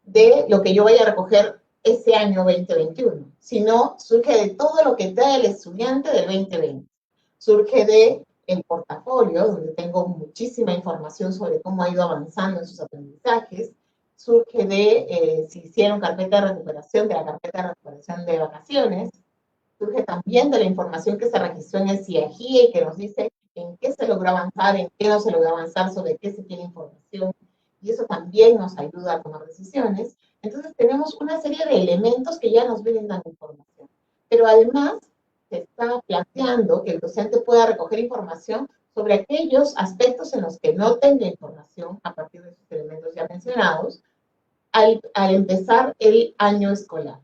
S6: de lo que yo vaya a recoger ese año 2021, sino surge de todo lo que trae el estudiante del 2020. Surge de el portafolio, donde tengo muchísima información sobre cómo ha ido avanzando en sus aprendizajes. Surge de si hicieron carpeta de recuperación, de la carpeta de recuperación de vacaciones. Surge también de la información que se registró en el CIAGIE y que nos dice en qué se logró avanzar, en qué no se logró avanzar, sobre qué se tiene información. Y eso también nos ayuda a tomar decisiones. Entonces tenemos una serie de elementos que ya nos brindan información. Pero además se está planteando que el docente pueda recoger información sobre aquellos aspectos en los que no tenga información a partir de esos elementos ya mencionados al empezar el año escolar.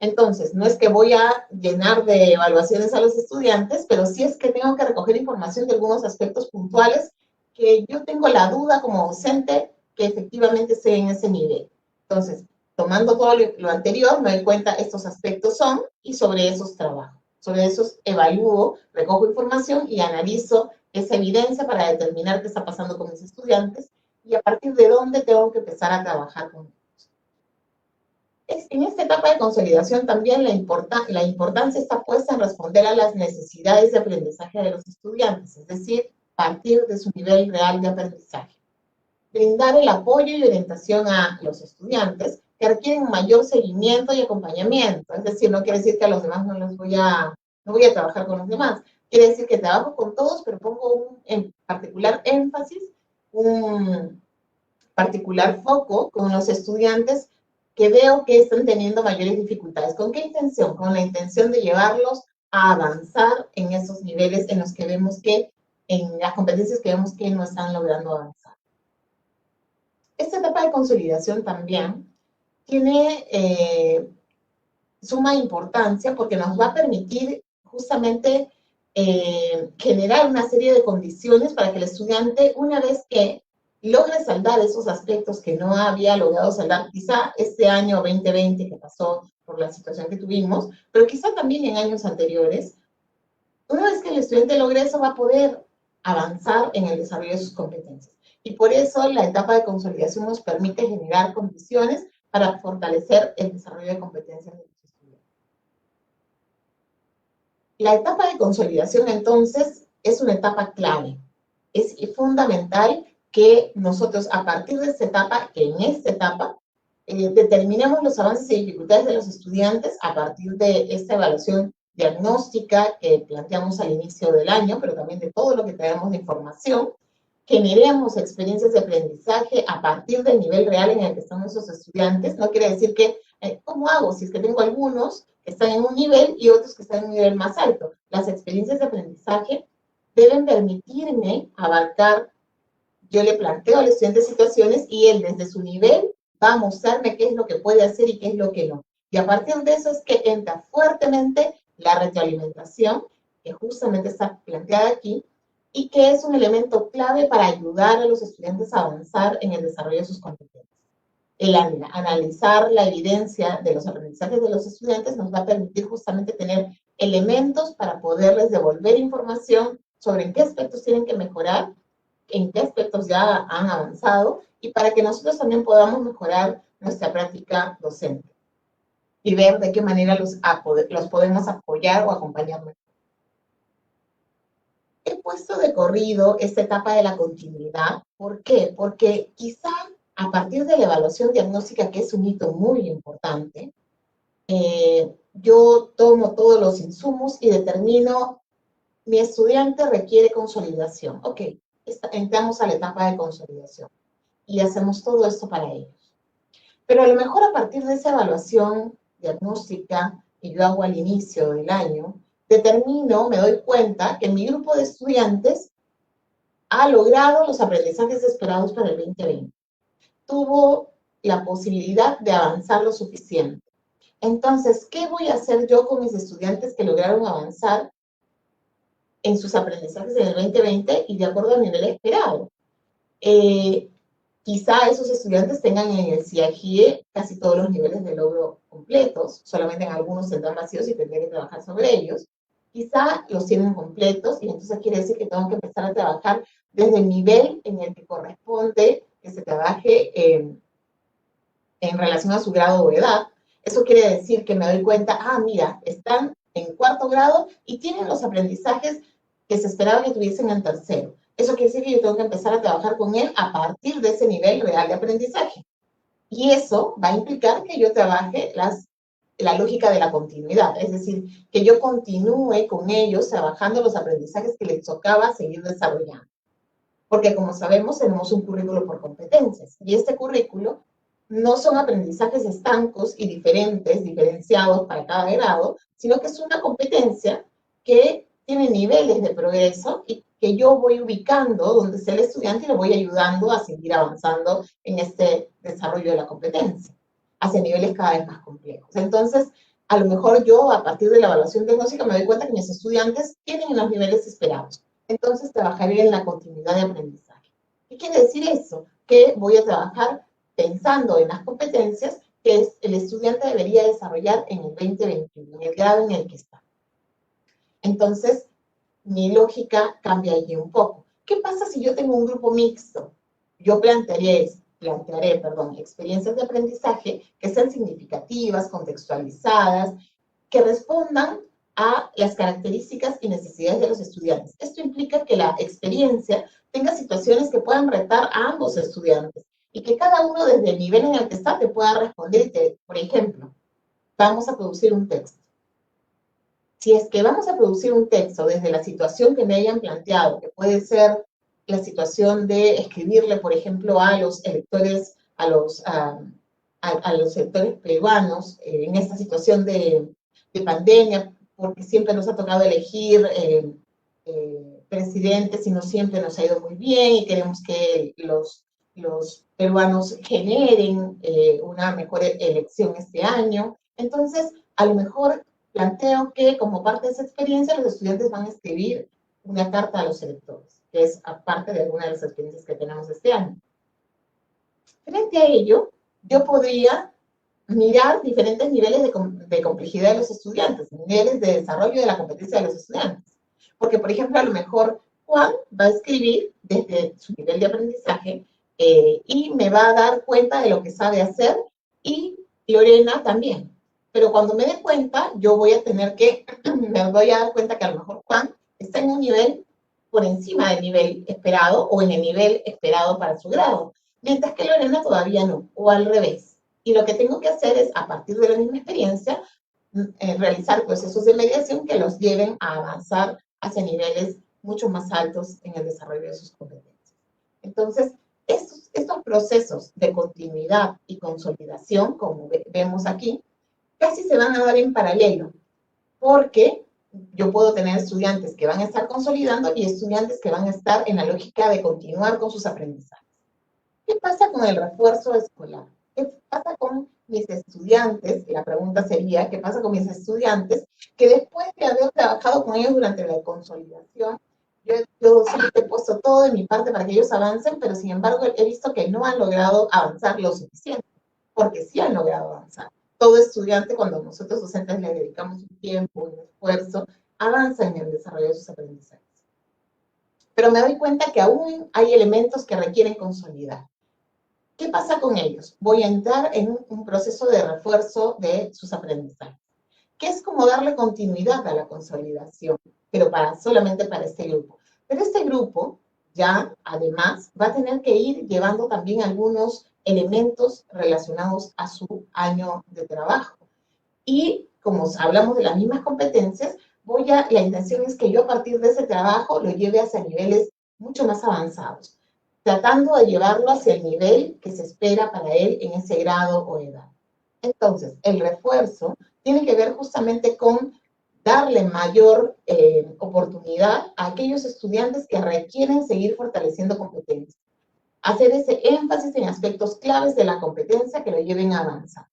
S6: Entonces, no es que voy a llenar de evaluaciones a los estudiantes, pero sí es que tengo que recoger información de algunos aspectos puntuales que yo tengo la duda como docente que efectivamente esté en ese nivel. Entonces, tomando todo lo anterior, me doy cuenta estos aspectos son y sobre esos trabajo. Sobre esos evalúo, recojo información y analizo esa evidencia para determinar qué está pasando con mis estudiantes y a partir de dónde tengo que empezar a trabajar con ellos. En esta etapa de consolidación también la importancia está puesta en responder a las necesidades de aprendizaje de los estudiantes, es decir, partir de su nivel real de aprendizaje. Brindar el apoyo y orientación a los estudiantes, que requieren mayor seguimiento y acompañamiento. Es decir, no quiere decir que a los demás no voy a trabajar con los demás. Quiere decir que trabajo con todos, pero pongo en particular énfasis, un particular foco con los estudiantes que veo que están teniendo mayores dificultades. ¿Con qué intención? Con la intención de llevarlos a avanzar en esos niveles en los que vemos que, en las competencias que vemos que no están logrando avanzar. Esta etapa de consolidación también tiene suma importancia porque nos va a permitir justamente generar una serie de condiciones para que el estudiante, una vez que logre saldar esos aspectos que no había logrado saldar, quizá este año 2020 que pasó por la situación que tuvimos, pero quizá también en años anteriores, una vez que el estudiante logre eso va a poder avanzar en el desarrollo de sus competencias. Y por eso la etapa de consolidación nos permite generar condiciones para fortalecer el desarrollo de competencias de los estudiantes. La etapa de consolidación, entonces, es una etapa clave. Es fundamental que nosotros, a partir de esta etapa, que en esta etapa, determinemos los avances y dificultades de los estudiantes a partir de esta evaluación diagnóstica que planteamos al inicio del año, pero también de todo lo que traemos de información, generemos experiencias de aprendizaje a partir del nivel real en el que están esos estudiantes. No quiere decir que, ¿cómo hago? Si es que tengo algunos que están en un nivel y otros que están en un nivel más alto. Las experiencias de aprendizaje deben permitirme abarcar, yo le planteo al estudiante situaciones y él desde su nivel va a mostrarme qué es lo que puede hacer y qué es lo que no. Y a partir de eso es que entra fuertemente la retroalimentación, que justamente está planteada aquí, y que es un elemento clave para ayudar a los estudiantes a avanzar en el desarrollo de sus competencias. El analizar la evidencia de los aprendizajes de los estudiantes nos va a permitir justamente tener elementos para poderles devolver información sobre en qué aspectos tienen que mejorar, en qué aspectos ya han avanzado, y para que nosotros también podamos mejorar nuestra práctica docente y ver de qué manera los podemos apoyar o acompañar mejor. He puesto de corrido esta etapa de la continuidad. ¿Por qué? Porque quizá a partir de la evaluación diagnóstica, que es un hito muy importante, yo tomo todos los insumos y determino, mi estudiante requiere consolidación. Ok, entramos a la etapa de consolidación y hacemos todo esto para ellos. Pero a lo mejor a partir de esa evaluación diagnóstica que yo hago al inicio del año, determino, me doy cuenta que mi grupo de estudiantes ha logrado los aprendizajes esperados para el 2020. Tuvo la posibilidad de avanzar lo suficiente. Entonces, ¿qué voy a hacer yo con mis estudiantes que lograron avanzar en sus aprendizajes en el 2020 y de acuerdo al nivel esperado? Quizá esos estudiantes tengan en el CIAGIE casi todos los niveles de logro completos, solamente en algunos tendrán vacíos y tendré que trabajar sobre ellos. Quizá los tienen completos y entonces quiere decir que tengo que empezar a trabajar desde el nivel en el que corresponde que se trabaje en relación a su grado o edad. Eso quiere decir que me doy cuenta, mira, están en cuarto grado y tienen los aprendizajes que se esperaba que tuviesen en tercero. Eso quiere decir que yo tengo que empezar a trabajar con él a partir de ese nivel real de aprendizaje. Y eso va a implicar que yo trabaje la lógica de la continuidad, es decir, que yo continúe con ellos trabajando los aprendizajes que les tocaba seguir desarrollando. Porque como sabemos, tenemos un currículo por competencias, y este currículo no son aprendizajes estancos y diferenciados para cada grado, sino que es una competencia que tiene niveles de progreso y que yo voy ubicando donde sea el estudiante y lo voy ayudando a seguir avanzando en este desarrollo de la competencia, hacia niveles cada vez más complejos. Entonces, a lo mejor yo, a partir de la evaluación diagnóstica, me doy cuenta que mis estudiantes tienen los niveles esperados. Entonces, trabajaré en la continuidad de aprendizaje. ¿Qué quiere decir eso? Que voy a trabajar pensando en las competencias que el estudiante debería desarrollar en el 2021, en el grado en el que está. Entonces, mi lógica cambia allí un poco. ¿Qué pasa si yo tengo un grupo mixto? Yo plantearé experiencias de aprendizaje que sean significativas, contextualizadas, que respondan a las características y necesidades de los estudiantes. Esto implica que la experiencia tenga situaciones que puedan retar a ambos estudiantes y que cada uno desde el nivel en el que está te pueda responder. Por ejemplo, vamos a producir un texto. Si es que vamos a producir un texto desde la situación que me hayan planteado, que puede ser la situación de escribirle, por ejemplo, a los electores, a los sectores peruanos, en esta situación de pandemia, porque siempre nos ha tocado elegir presidentes y no siempre nos ha ido muy bien y queremos que los peruanos generen una mejor elección este año. Entonces, a lo mejor planteo que como parte de esa experiencia los estudiantes van a escribir una carta a los electores, que es aparte de alguna de las experiencias que tenemos este año. Frente a ello, yo podría mirar diferentes niveles de complejidad de los estudiantes, niveles de desarrollo de la competencia de los estudiantes. Porque, por ejemplo, a lo mejor Juan va a escribir desde su nivel de aprendizaje y me va a dar cuenta de lo que sabe hacer, y Lorena también. Pero cuando me dé cuenta, yo voy a tener que, me voy a dar cuenta que a lo mejor Juan está en un nivel por encima del nivel esperado o en el nivel esperado para su grado, mientras que Lorena todavía no, o al revés. Y lo que tengo que hacer es, a partir de la misma experiencia, realizar procesos de mediación que los lleven a avanzar hacia niveles mucho más altos en el desarrollo de sus competencias. Entonces, estos procesos de continuidad y consolidación, como vemos aquí, casi se van a dar en paralelo, porque yo puedo tener estudiantes que van a estar consolidando y estudiantes que van a estar en la lógica de continuar con sus aprendizajes. ¿Qué pasa con el refuerzo escolar? ¿Qué pasa con mis estudiantes? La pregunta sería, ¿qué pasa con mis estudiantes que después de haber trabajado con ellos durante la consolidación, yo siempre he puesto todo de mi parte para que ellos avancen, pero sin embargo he visto que no han logrado avanzar lo suficiente, porque sí han logrado avanzar? Todo estudiante, cuando nosotros docentes le dedicamos un tiempo, un esfuerzo, avanza en el desarrollo de sus aprendizajes. Pero me doy cuenta que aún hay elementos que requieren consolidar. ¿Qué pasa con ellos? Voy a entrar en un proceso de refuerzo de sus aprendizajes, que es como darle continuidad a la consolidación, pero solamente para este grupo. Pero este grupo ya, además, va a tener que ir llevando también algunos elementos relacionados a su año de trabajo. Y como hablamos de las mismas competencias, la intención es que yo a partir de ese trabajo lo lleve hacia niveles mucho más avanzados, tratando de llevarlo hacia el nivel que se espera para él en ese grado o edad. Entonces, el refuerzo tiene que ver justamente con darle mayor oportunidad a aquellos estudiantes que requieren seguir fortaleciendo competencias. Hacer ese énfasis en aspectos claves de la competencia que lo lleven a avanzar.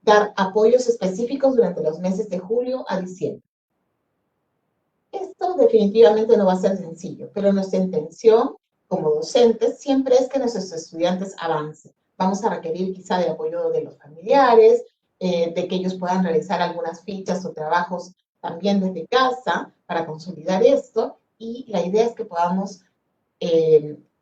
S6: Dar apoyos específicos durante los meses de julio a diciembre. Esto definitivamente no va a ser sencillo, pero nuestra intención como docentes siempre es que nuestros estudiantes avancen. Vamos a requerir quizá de apoyo de los familiares, de que ellos puedan realizar algunas fichas o trabajos también desde casa para consolidar esto, y la idea es que podamos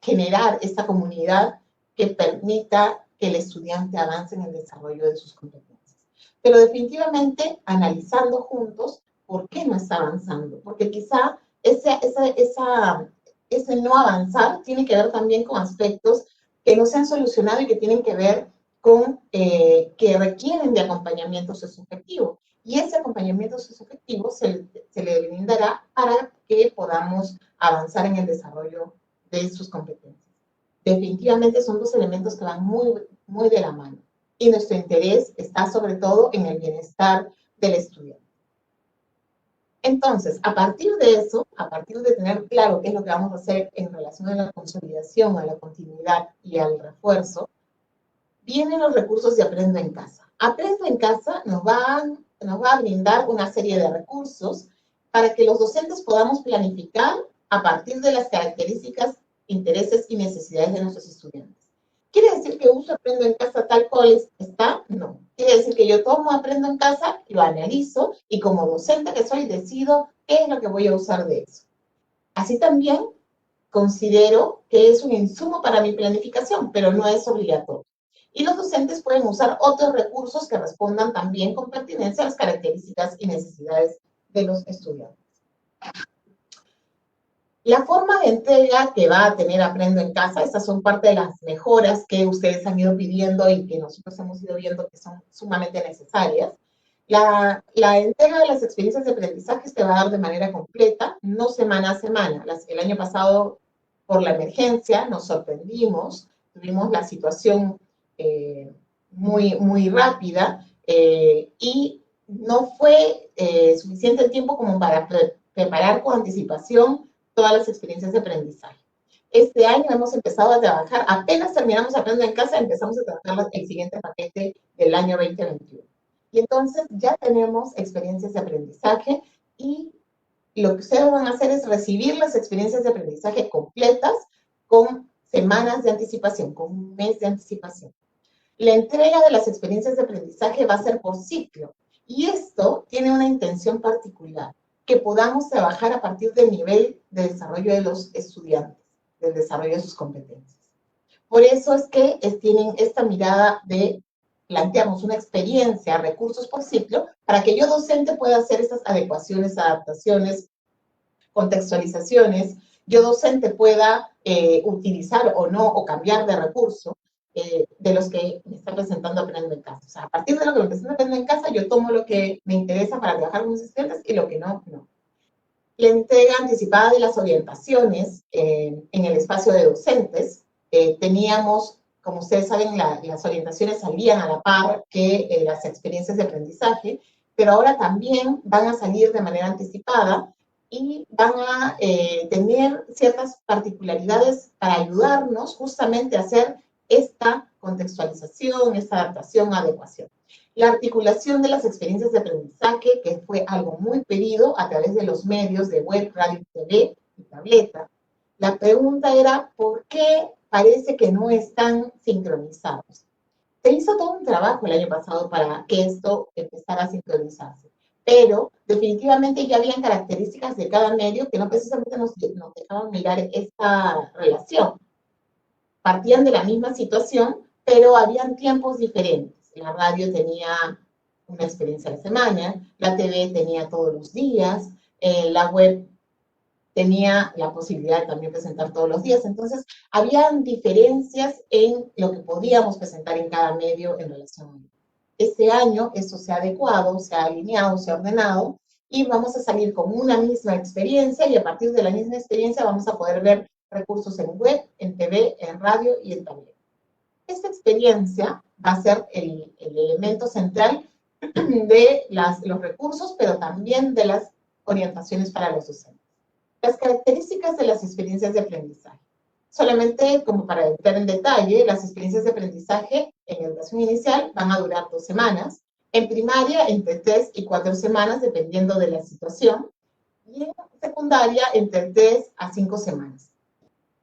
S6: generar esta comunidad que permita que el estudiante avance en el desarrollo de sus competencias. Pero definitivamente analizando juntos por qué no está avanzando, porque quizá ese no avanzar tiene que ver también con aspectos que no se han solucionado y que tienen que ver con que requieren de acompañamiento socioafectivo. Y ese acompañamiento socioafectivo se le brindará para que podamos avanzar en el desarrollo de sus competencias. Definitivamente son dos elementos que van muy de la mano. Y nuestro interés está sobre todo en el bienestar del estudiante. Entonces, a partir de eso, a partir de tener claro qué es lo que vamos a hacer en relación a la consolidación, a la continuidad y al refuerzo, vienen los recursos de Aprendo en Casa. Aprendo en Casa nos va a brindar una serie de recursos para que los docentes podamos planificar a partir de las características, intereses y necesidades de nuestros estudiantes. ¿Quiere decir que uso Aprendo en Casa tal cual está? No. Quiere decir que yo tomo Aprendo en Casa, lo analizo y como docente que soy decido qué es lo que voy a usar de eso. Así también considero que es un insumo para mi planificación, pero no es obligatorio. Y los docentes pueden usar otros recursos que respondan también con pertinencia a las características y necesidades de los estudiantes. La forma de entrega que va a tener Aprendo en Casa, estas son parte de las mejoras que ustedes han ido pidiendo y que nosotros hemos ido viendo que son sumamente necesarias. La entrega de las experiencias de aprendizaje se va a dar de manera completa, no semana a semana. El año pasado, por la emergencia, nos sorprendimos, tuvimos la situación muy rápida y no fue suficiente el tiempo como para preparar con anticipación todas las experiencias de aprendizaje. Este año hemos empezado a trabajar, apenas terminamos Aprendo en Casa, empezamos a trabajar el siguiente paquete del año 2021. Y entonces ya tenemos experiencias de aprendizaje y lo que ustedes van a hacer es recibir las experiencias de aprendizaje completas con semanas de anticipación, con un mes de anticipación. La entrega de las experiencias de aprendizaje va a ser por ciclo y esto tiene una intención particular, que podamos trabajar a partir del nivel de desarrollo de los estudiantes, del desarrollo de sus competencias. Por eso es que tienen esta mirada de planteamos una experiencia, recursos por ciclo, para que yo docente pueda hacer estas adecuaciones, adaptaciones, contextualizaciones, yo docente pueda utilizar o no, o cambiar de recurso de los que me está presentando Aprendo en Casa. O sea, a partir de lo que me presenta Aprendo en Casa, yo tomo lo que me interesa para trabajar con mis estudiantes y lo que no, no. La entrega anticipada de las orientaciones en el espacio de docentes, teníamos, como ustedes saben, las orientaciones salían a la par que las experiencias de aprendizaje, pero ahora también van a salir de manera anticipada y van a tener ciertas particularidades para ayudarnos justamente a hacer esta contextualización, esta adaptación, adecuación. La articulación de las experiencias de aprendizaje, que fue algo muy pedido a través de los medios de web, radio, TV y tableta. La pregunta era, ¿por qué parece que no están sincronizados? Se hizo todo un trabajo el año pasado para que esto empezara a sincronizarse, pero definitivamente ya habían características de cada medio que no precisamente nos dejaban mirar esta relación. Partían de la misma situación, pero habían tiempos diferentes. La radio tenía una experiencia a la semana, la TV tenía todos los días, la web tenía la posibilidad de también presentar todos los días. Entonces, habían diferencias en lo que podíamos presentar en cada medio en relación a ello. Este año esto se ha adecuado, se ha alineado, se ha ordenado, y vamos a salir con una misma experiencia, y a partir de la misma experiencia vamos a poder ver recursos en web, en TV, en radio y en tableta. Esta experiencia va a ser el elemento central de los recursos, pero también de las orientaciones para los docentes. Las características de las experiencias de aprendizaje. Solamente como para entrar en detalle, las experiencias de aprendizaje en educación inicial van a durar 2 semanas, en primaria entre 3 y 4 semanas, dependiendo de la situación, y en secundaria entre 3 a 5 semanas.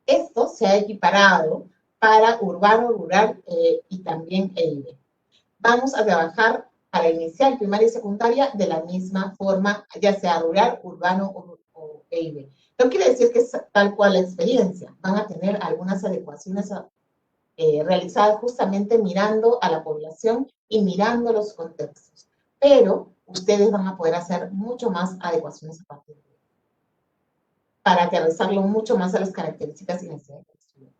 S6: Esto se ha equiparado para urbano, rural y también EIB. Vamos a trabajar para inicial, primaria y secundaria de la misma forma, ya sea rural, urbano o EIB. No quiere decir que es tal cual la experiencia. Van a tener algunas adecuaciones realizadas justamente mirando a la población y mirando los contextos. Pero ustedes van a poder hacer mucho más adecuaciones a partir de ello, para aterrizarlo mucho más a las características y necesidades del estudiante.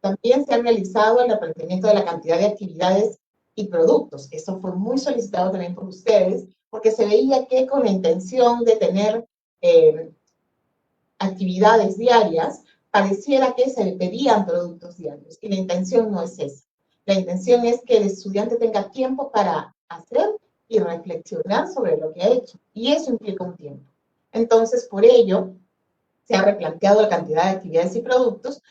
S6: También se ha realizado el replanteamiento de la cantidad de actividades y productos. Esto fue muy solicitado también por ustedes, porque se veía que con la intención de tener actividades diarias, pareciera que se le pedían productos diarios, y la intención no es esa. La intención es que el estudiante tenga tiempo para hacer y reflexionar sobre lo que ha hecho, y eso implica un tiempo. Entonces, por ello, se ha replanteado la cantidad de actividades y productos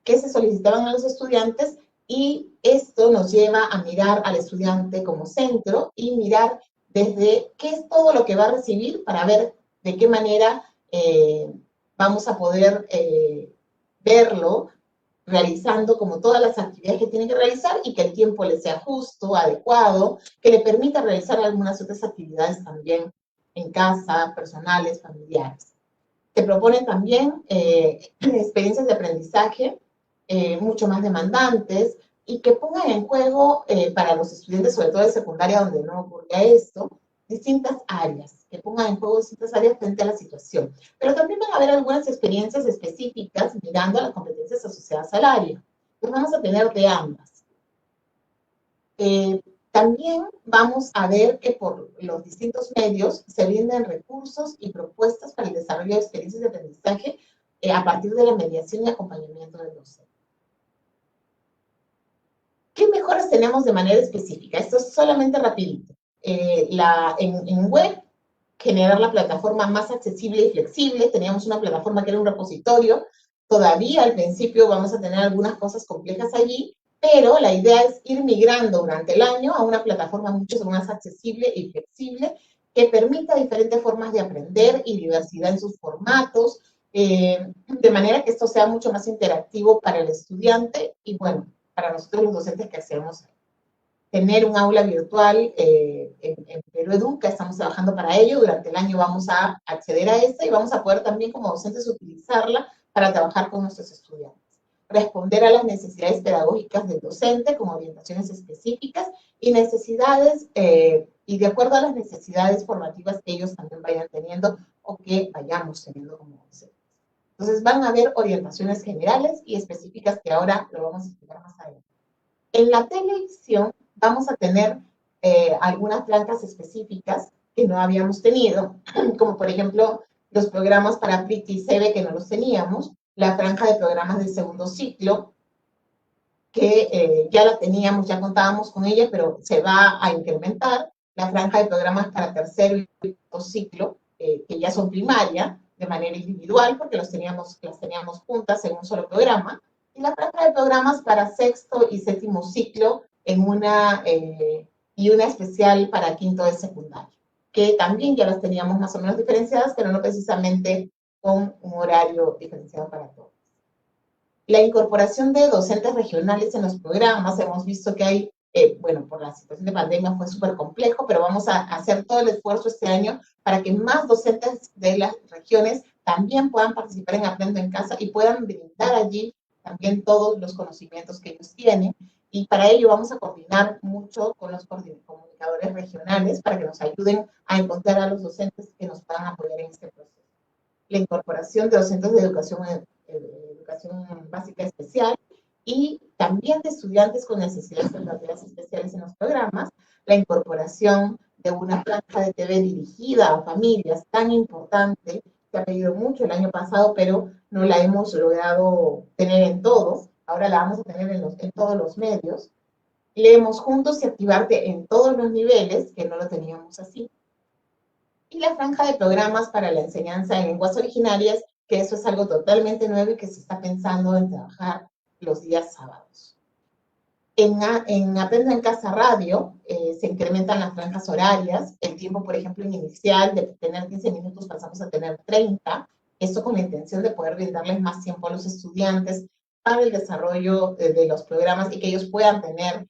S6: que se solicitaban a los estudiantes, y esto nos lleva a mirar al estudiante como centro y mirar desde qué es todo lo que va a recibir para ver de qué manera vamos a poder verlo realizando como todas las actividades que tiene que realizar, y que el tiempo le sea justo, adecuado, que le permita realizar algunas otras actividades también en casa, personales, familiares. Se proponen también experiencias de aprendizaje mucho más demandantes y que pongan en juego para los estudiantes, sobre todo de secundaria, donde no ocurría esto, distintas áreas. que pongan en juego distintas áreas frente a la situación. Pero también van a haber algunas experiencias específicas mirando a las competencias asociadas al área. Entonces vamos a tener de ambas. También vamos a ver que por los distintos medios se brindan recursos y propuestas para el desarrollo de experiencias de aprendizaje a partir de la mediación y acompañamiento del docente. ¿Qué mejoras tenemos de manera específica? Esto es solamente rapidito. En web, generar la plataforma más accesible y flexible. Teníamos una plataforma que era un repositorio. Todavía al principio vamos a tener algunas cosas complejas allí, pero la idea es ir migrando durante el año a una plataforma mucho más accesible y flexible que permita diferentes formas de aprender y diversidad en sus formatos, de manera que esto sea mucho más interactivo para el estudiante y, bueno, para nosotros los docentes que hacemos. Tener un aula virtual en Perú Educa, estamos trabajando para ello. Durante el año vamos a acceder a esta y vamos a poder también como docentes utilizarla para trabajar con nuestros estudiantes. Responder a las necesidades pedagógicas del docente con orientaciones específicas y necesidades, y de acuerdo a las necesidades formativas que ellos también vayan teniendo o que vayamos teniendo como docentes. Entonces van a haber orientaciones generales y específicas que ahora lo vamos a explicar más adelante. En la televisión vamos a tener algunas franjas específicas que no habíamos tenido, como por ejemplo los programas para PRIT y CB que no los teníamos, la franja de programas de segundo ciclo, que ya la teníamos, ya contábamos con ella, pero se va a incrementar, la franja de programas para tercero y cuarto ciclo, que ya son primaria, de manera individual, porque las teníamos juntas en un solo programa, y la franja de programas para sexto y séptimo ciclo y una especial para quinto de secundaria, que también ya las teníamos más o menos diferenciadas, pero no precisamente con un horario diferenciado para todos. La incorporación de docentes regionales en los programas, hemos visto que hay, bueno, por la situación de pandemia fue súper complejo, pero vamos a hacer todo el esfuerzo este año para que más docentes de las regiones también puedan participar en Aprendo en Casa y puedan brindar allí también todos los conocimientos que ellos tienen. Y para ello vamos a coordinar mucho con los comunicadores regionales para que nos ayuden a encontrar a los docentes que nos puedan apoyar en este proceso. La incorporación de docentes de educación básica especial y también de estudiantes con necesidades educativas especiales en los programas, la incorporación de una franja de TV dirigida a familias tan importante, que ha pedido mucho el año pasado, pero no la hemos logrado tener en todos, ahora la vamos a tener en todos los medios. Leemos juntos y activarte en todos los niveles, que no lo teníamos así. Y la franja de programas para la enseñanza de lenguas originarias, que eso es algo totalmente nuevo y que se está pensando en trabajar los días sábados. En Aprendo en Casa Radio se incrementan las franjas horarias, el tiempo, por ejemplo, inicial de tener 15 minutos pasamos a tener 30, esto con la intención de poder brindarles más tiempo a los estudiantes para el desarrollo de los programas y que ellos puedan tener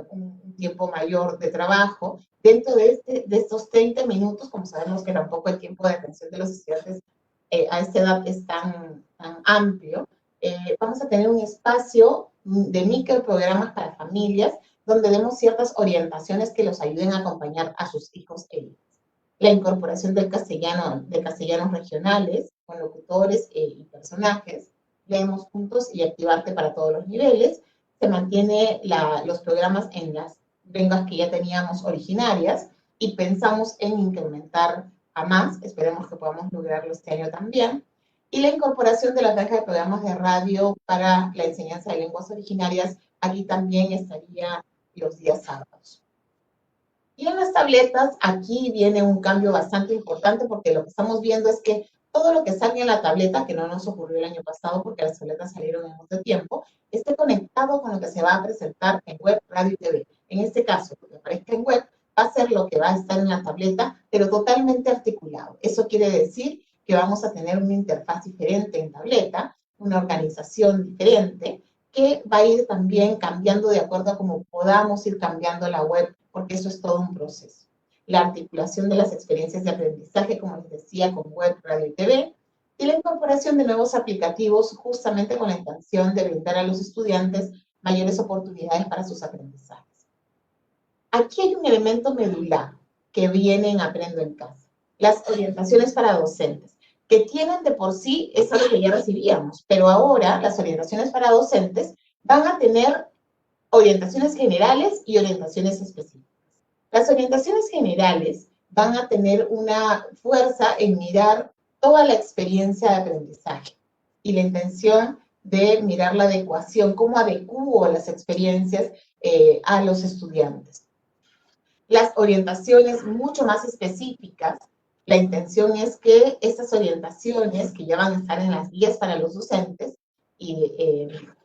S6: un tiempo mayor de trabajo. Dentro de estos 30 minutos, como sabemos que tampoco el tiempo de atención de los estudiantes a esta edad es tan amplio, vamos a tener un espacio de microprogramas para familias donde demos ciertas orientaciones que los ayuden a acompañar a sus hijos e hijas. La incorporación de castellanos regionales con locutores y personajes. Leemos juntos y activarte para todos los niveles. Se mantiene los programas en las lenguas que ya teníamos originarias y pensamos en incrementar a más, esperemos que podamos lograrlo este año también, y la incorporación de la franja de programas de radio para la enseñanza de lenguas originarias, aquí también estaría los días sábados. Y en las tabletas, aquí viene un cambio bastante importante porque lo que estamos viendo es que todo lo que salga en la tableta, que no nos ocurrió el año pasado porque las tabletas salieron en otro tiempo, esté conectado con lo que se va a presentar en web, radio y TV. En este caso, lo que aparezca en web va a ser lo que va a estar en la tableta, pero totalmente articulado. Eso quiere decir que vamos a tener una interfaz diferente en tableta, una organización diferente, que va a ir también cambiando de acuerdo a cómo podamos ir cambiando la web, porque eso es todo un proceso. La articulación de las experiencias de aprendizaje, como les decía, con web, radio y TV, y la incorporación de nuevos aplicativos justamente con la intención de brindar a los estudiantes mayores oportunidades para sus aprendizajes. Aquí hay un elemento medular que viene en Aprendo en Casa. las orientaciones para docentes, que tienen de por sí, es algo que ya recibíamos, pero ahora las orientaciones para docentes van a tener orientaciones generales y orientaciones específicas. Las orientaciones generales van a tener una fuerza en mirar toda la experiencia de aprendizaje y la intención de mirar la adecuación, cómo adecuo las experiencias a los estudiantes. Las orientaciones mucho más específicas, la intención es que estas orientaciones que ya van a estar en las guías para los docentes, y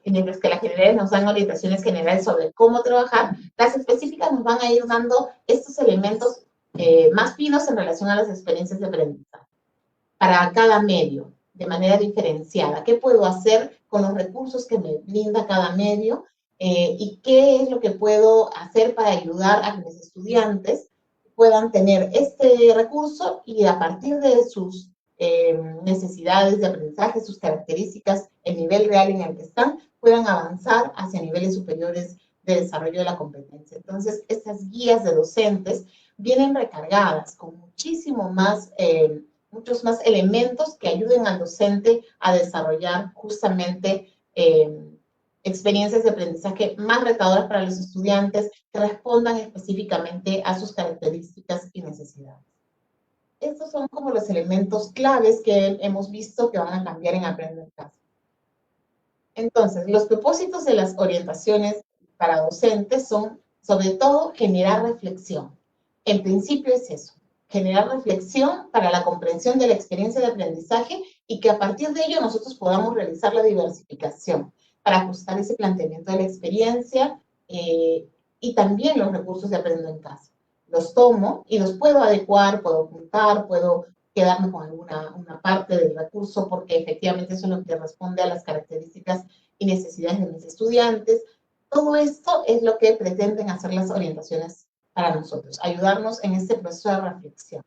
S6: mientras que las generales nos dan orientaciones generales sobre cómo trabajar, las específicas nos van a ir dando estos elementos más finos en relación a las experiencias de aprendizaje. Para cada medio, de manera diferenciada, ¿qué puedo hacer con los recursos que me brinda cada medio? Y qué es lo que puedo hacer para ayudar a que mis estudiantes puedan tener este recurso y a partir de sus necesidades de aprendizaje, sus características, el nivel real en el que están, puedan avanzar hacia niveles superiores de desarrollo de la competencia. Entonces, estas guías de docentes vienen recargadas con muchísimo más, muchos más elementos que ayuden al docente a desarrollar justamente experiencias de aprendizaje más retadoras para los estudiantes que respondan específicamente a sus características y necesidades. Estos son como los elementos claves que hemos visto que van a cambiar en Aprendo en Casa. Entonces, los propósitos de las orientaciones para docentes son, sobre todo, generar reflexión. En principio es eso, generar reflexión para la comprensión de la experiencia de aprendizaje y que a partir de ello nosotros podamos realizar la diversificación para ajustar ese planteamiento de la experiencia y también los recursos de Aprendo en Casa. Los tomo y los puedo adecuar, puedo ocultar, puedo quedarme con una parte del recurso porque efectivamente eso es lo que responde a las características y necesidades de mis estudiantes. Todo esto es lo que pretenden hacer las orientaciones para nosotros, ayudarnos en este proceso de reflexión.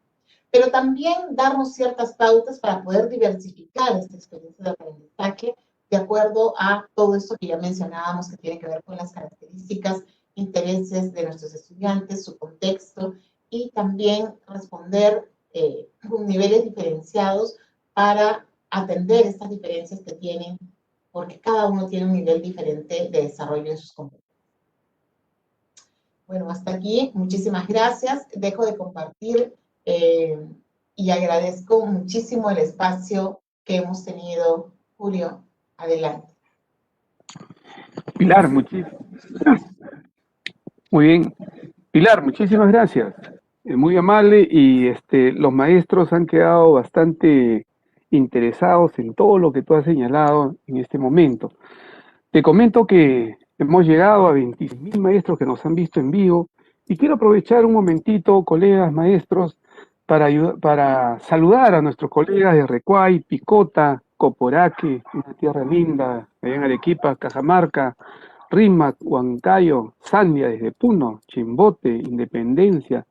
S6: Pero también darnos ciertas pautas para poder diversificar esta experiencia de aprendizaje de acuerdo a todo esto que ya mencionábamos que tiene que ver con las características, intereses de nuestros estudiantes, su contexto, y también responder con niveles diferenciados para atender estas diferencias que tienen, porque cada uno tiene un nivel diferente de desarrollo de sus competencias. Bueno, hasta aquí, muchísimas gracias. Dejo de compartir y agradezco muchísimo el espacio que hemos tenido. Julio, adelante.
S5: Pilar, muchísimas gracias. Muy bien. Pilar, muchísimas gracias. Muy amable y los maestros han quedado bastante interesados en todo lo que tú has señalado en este momento. Te comento que hemos llegado a 26.000 maestros que nos han visto en vivo y quiero aprovechar un momentito, colegas maestros, para saludar a nuestros colegas de Recuay, Picota, Coporaque, una tierra linda, allá en Arequipa, Cajamarca, Rímac, Huancayo, Sandia desde Puno, Chimbote, Independencia,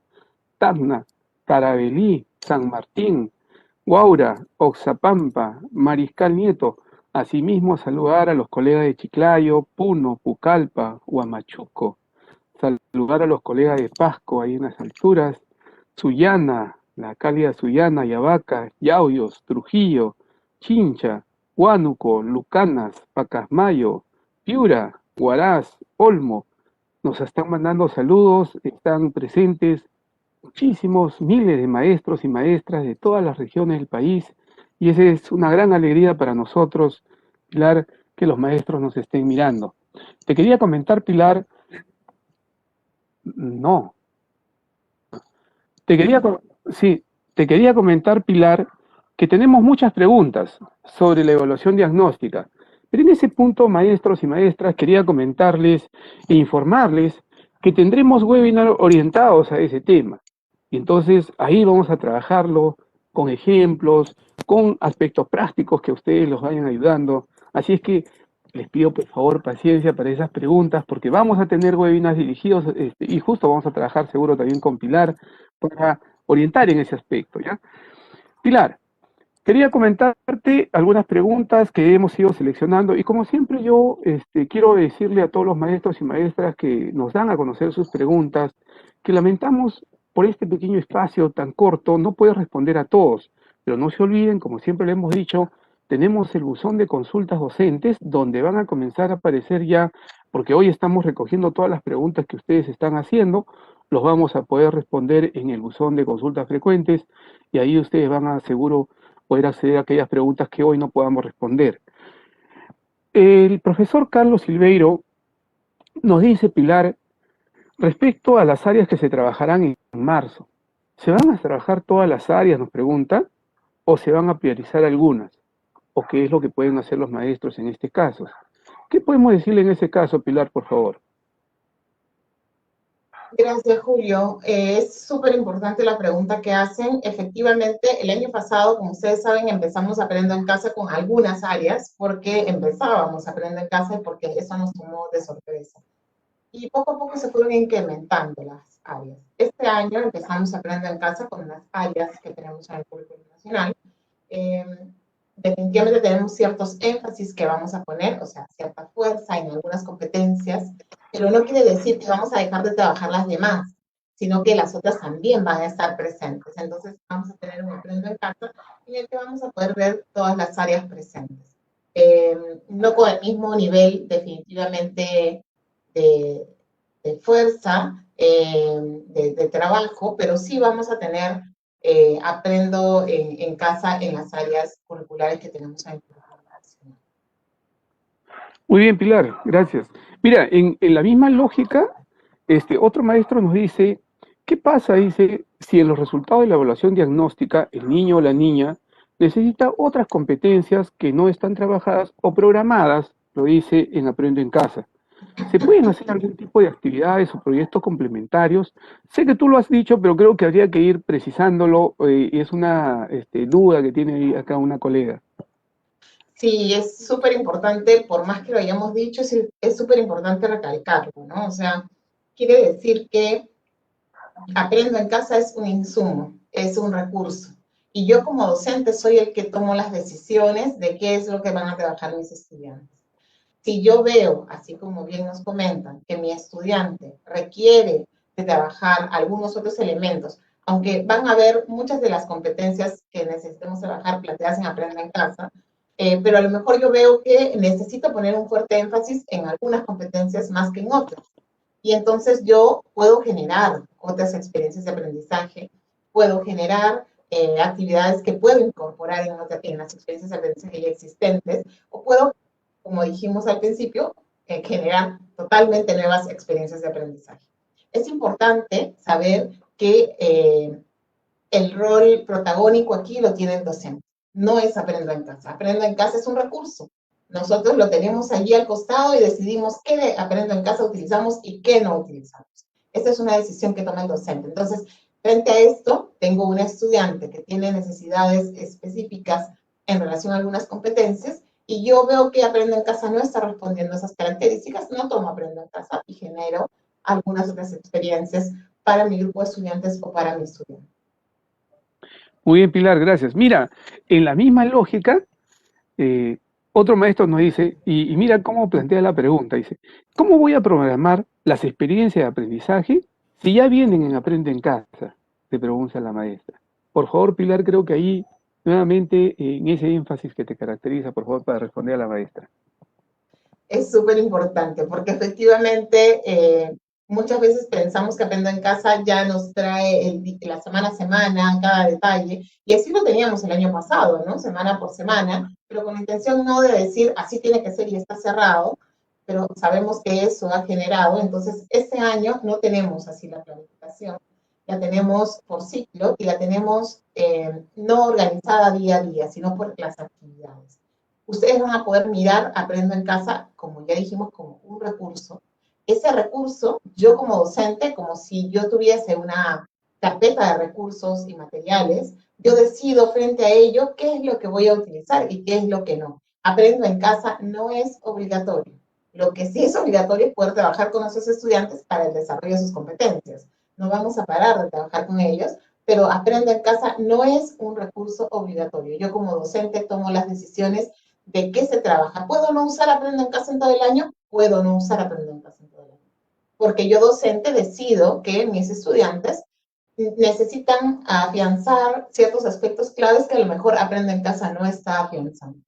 S5: Tacna, Tarabelí, San Martín, Huaura, Oxapampa, Mariscal Nieto. Asimismo, saludar a los colegas de Chiclayo, Puno, Pucallpa, Huamachuco. Saludar a los colegas de Pasco, ahí en las alturas, Sullana, la cálida Sullana, Yavaca, Yauyos, Trujillo, Chincha, Huánuco, Lucanas, Pacasmayo, Piura, Huaraz, Olmo. Nos están mandando saludos, están presentes muchísimos, miles de maestros y maestras de todas las regiones del país, y esa es una gran alegría para nosotros, Pilar, que los maestros nos estén mirando. Te quería comentar, Pilar, no. Te quería comentar, Pilar, que tenemos muchas preguntas sobre la evaluación diagnóstica, pero en ese punto, maestros y maestras, quería comentarles e informarles que tendremos webinars orientados a ese tema. Y entonces ahí vamos a trabajarlo con ejemplos, con aspectos prácticos que ustedes los vayan ayudando. Así es que les pido por favor paciencia para esas preguntas, porque vamos a tener webinars dirigidos y justo vamos a trabajar seguro también con Pilar para orientar en ese aspecto, ¿ya? Pilar, quería comentarte algunas preguntas que hemos ido seleccionando y como siempre yo quiero decirle a todos los maestros y maestras que nos dan a conocer sus preguntas que lamentamos por este pequeño espacio tan corto no puedes responder a todos, pero no se olviden, como siempre le hemos dicho, tenemos el buzón de consultas docentes donde van a comenzar a aparecer ya, porque hoy estamos recogiendo todas las preguntas que ustedes están haciendo, los vamos a poder responder en el buzón de consultas frecuentes y ahí ustedes van a seguro poder acceder a aquellas preguntas que hoy no podamos responder. El profesor Carlos Silveiro nos dice, Pilar, respecto a las áreas que se trabajarán en marzo, ¿se van a trabajar todas las áreas, nos pregunta, o se van a priorizar algunas? ¿O qué es lo que pueden hacer los maestros en este caso? ¿Qué podemos decirle en ese caso, Pilar, por favor?
S6: Gracias, Julio. Es súper importante la pregunta que hacen. Efectivamente, el año pasado, como ustedes saben, empezamos Aprendo en Casa con algunas áreas, porque empezábamos Aprendo en Casa y porque eso nos tomó de sorpresa. Y poco a poco se fueron incrementando las áreas. Este año empezamos Aprendo en Casa con las áreas que tenemos en el currículo nacional. Definitivamente tenemos ciertos énfasis que vamos a poner, o sea, cierta fuerza en algunas competencias, pero no quiere decir que vamos a dejar de trabajar las demás, sino que las otras también van a estar presentes. Entonces vamos a tener un Aprendo en Casa en el que vamos a poder ver todas las áreas presentes. No con el mismo nivel, definitivamente, de fuerza, de trabajo, pero sí vamos a tener Aprendo en Casa en las áreas curriculares que tenemos en el currículo nacional.
S5: Muy bien, Pilar, gracias. Mira, en la misma lógica, otro maestro nos dice, ¿qué pasa, dice, si en los resultados de la evaluación diagnóstica el niño o la niña necesita otras competencias que no están trabajadas o programadas, lo dice en Aprendo en Casa? ¿Se pueden hacer algún tipo de actividades o proyectos complementarios? Sé que tú lo has dicho, pero creo que habría que ir precisándolo, y es una duda que tiene acá una colega.
S6: Sí, es súper importante, por más que lo hayamos dicho, es súper importante recalcarlo, ¿no? O sea, quiere decir que Aprendo en Casa es un insumo, es un recurso. Y yo como docente soy el que tomo las decisiones de qué es lo que van a trabajar mis estudiantes. Si yo veo, así como bien nos comentan, que mi estudiante requiere de trabajar algunos otros elementos, aunque van a haber muchas de las competencias que necesitemos trabajar planteadas en Aprendo en Casa, pero a lo mejor yo veo que necesito poner un fuerte énfasis en algunas competencias más que en otras. Y entonces yo puedo generar otras experiencias de aprendizaje, puedo generar actividades que puedo incorporar en las experiencias de aprendizaje ya existentes, o puedo, como dijimos al principio, generar totalmente nuevas experiencias de aprendizaje. Es importante saber que el rol protagónico aquí lo tiene el docente. No es Aprendo en Casa. Aprendo en Casa es un recurso. Nosotros lo tenemos allí al costado y decidimos qué de Aprendo en Casa utilizamos y qué no utilizamos. Esta es una decisión que toma el docente. Entonces, frente a esto, tengo un estudiante que tiene necesidades específicas en relación a algunas competencias y yo veo que Aprendo en Casa no está respondiendo a esas características, no tomo Aprendo en Casa y genero algunas otras experiencias para mi grupo de estudiantes o para mi estudiante.
S5: Muy bien, Pilar, gracias. Mira, en la misma lógica, otro maestro nos dice, y mira cómo plantea la pregunta, dice, ¿cómo voy a programar las experiencias de aprendizaje si ya vienen en Aprende en Casa? Le pregunta la maestra. Por favor, Pilar, creo que ahí, nuevamente, en ese énfasis que te caracteriza, por favor, para responder a la maestra.
S6: Es súper importante, porque efectivamente muchas veces pensamos que Aprendo en Casa ya nos trae la semana a semana, cada detalle, y así lo teníamos el año pasado, ¿no? Semana por semana, pero con la intención no de decir así tiene que ser y está cerrado, pero sabemos que eso ha generado, entonces este año no tenemos así la planificación, la tenemos por ciclo y la tenemos no organizada día a día, sino por las actividades. Ustedes van a poder mirar Aprendo en Casa, como ya dijimos, como un recurso. Ese recurso, yo como docente, como si yo tuviese una carpeta de recursos y materiales, yo decido frente a ello qué es lo que voy a utilizar y qué es lo que no. Aprendo en Casa no es obligatorio. Lo que sí es obligatorio es poder trabajar con nuestros estudiantes para el desarrollo de sus competencias. No vamos a parar de trabajar con ellos, pero Aprendo en Casa no es un recurso obligatorio. Yo como docente tomo las decisiones de qué se trabaja. ¿Puedo no usar Aprendo en Casa en todo el año? Puedo no usar Aprendo en Casa en todo el año. Porque yo docente decido que mis estudiantes necesitan afianzar ciertos aspectos claves que a lo mejor Aprendo en Casa no está afianzando.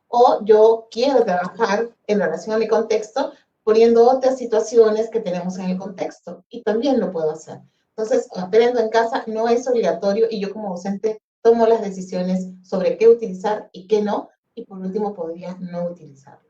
S6: O yo quiero trabajar en relación a mi contexto poniendo otras situaciones que tenemos en el contexto y también lo puedo hacer. Entonces, Aprendo en Casa no es obligatorio y yo como docente tomo las decisiones sobre qué utilizar y qué no, y por último podría no utilizarlo.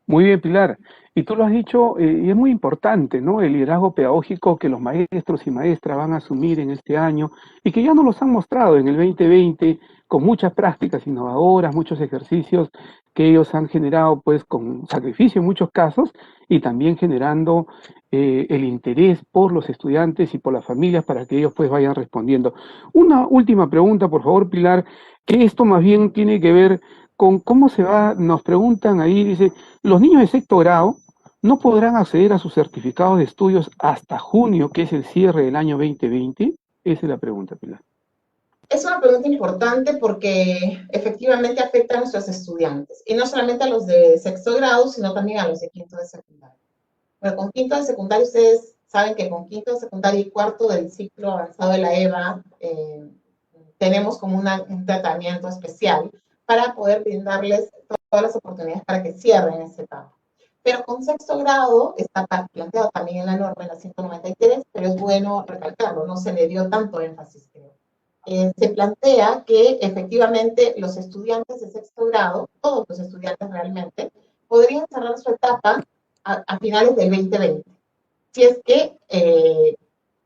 S5: Muy bien, Pilar. Y tú lo has dicho, y es muy importante, ¿no? El liderazgo pedagógico que los maestros y maestras van a asumir en este año y que ya nos los han mostrado en el 2020 con muchas prácticas innovadoras, muchos ejercicios que ellos han generado pues con sacrificio en muchos casos y también generando el interés por los estudiantes y por las familias para que ellos pues vayan respondiendo. Una última pregunta, por favor, Pilar, que esto más bien tiene que ver con cómo se va, nos preguntan ahí, dice, los niños de sexto grado no podrán acceder a sus certificados de estudios hasta junio, que es el cierre del año 2020. Esa es la pregunta, Pilar.
S6: Es una pregunta importante porque efectivamente afecta a nuestros estudiantes, y no solamente a los de sexto grado, sino también a los de quinto de secundaria. Bueno, con quinto de secundaria, ustedes saben que con quinto de secundaria y cuarto del ciclo avanzado de la EVA, tenemos como un tratamiento especial para poder brindarles todas las oportunidades para que cierren esta etapa. Pero con sexto grado está planteado también en la norma, en la 193, pero es bueno recalcarlo, no se le dio tanto énfasis, creo. Se plantea que efectivamente los estudiantes de sexto grado, todos los estudiantes realmente, podrían cerrar su etapa a finales del 2020, si es que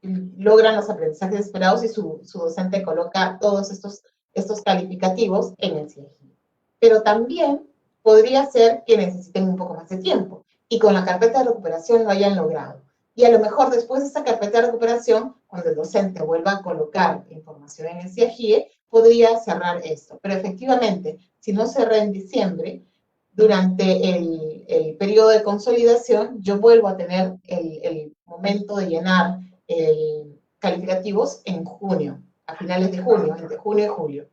S6: logran los aprendizajes esperados y su docente coloca todos estos calificativos en el CIEGI. Pero también podría ser que necesiten un poco más de tiempo y con la carpeta de recuperación lo hayan logrado. Y a lo mejor después de esta carpeta de recuperación, cuando el docente vuelva a colocar información en el CIEGI, podría cerrar esto. Pero efectivamente, si no cerré en diciembre, durante el periodo de consolidación, yo vuelvo a tener el momento de llenar calificativos en junio, a finales de junio, entre junio y julio.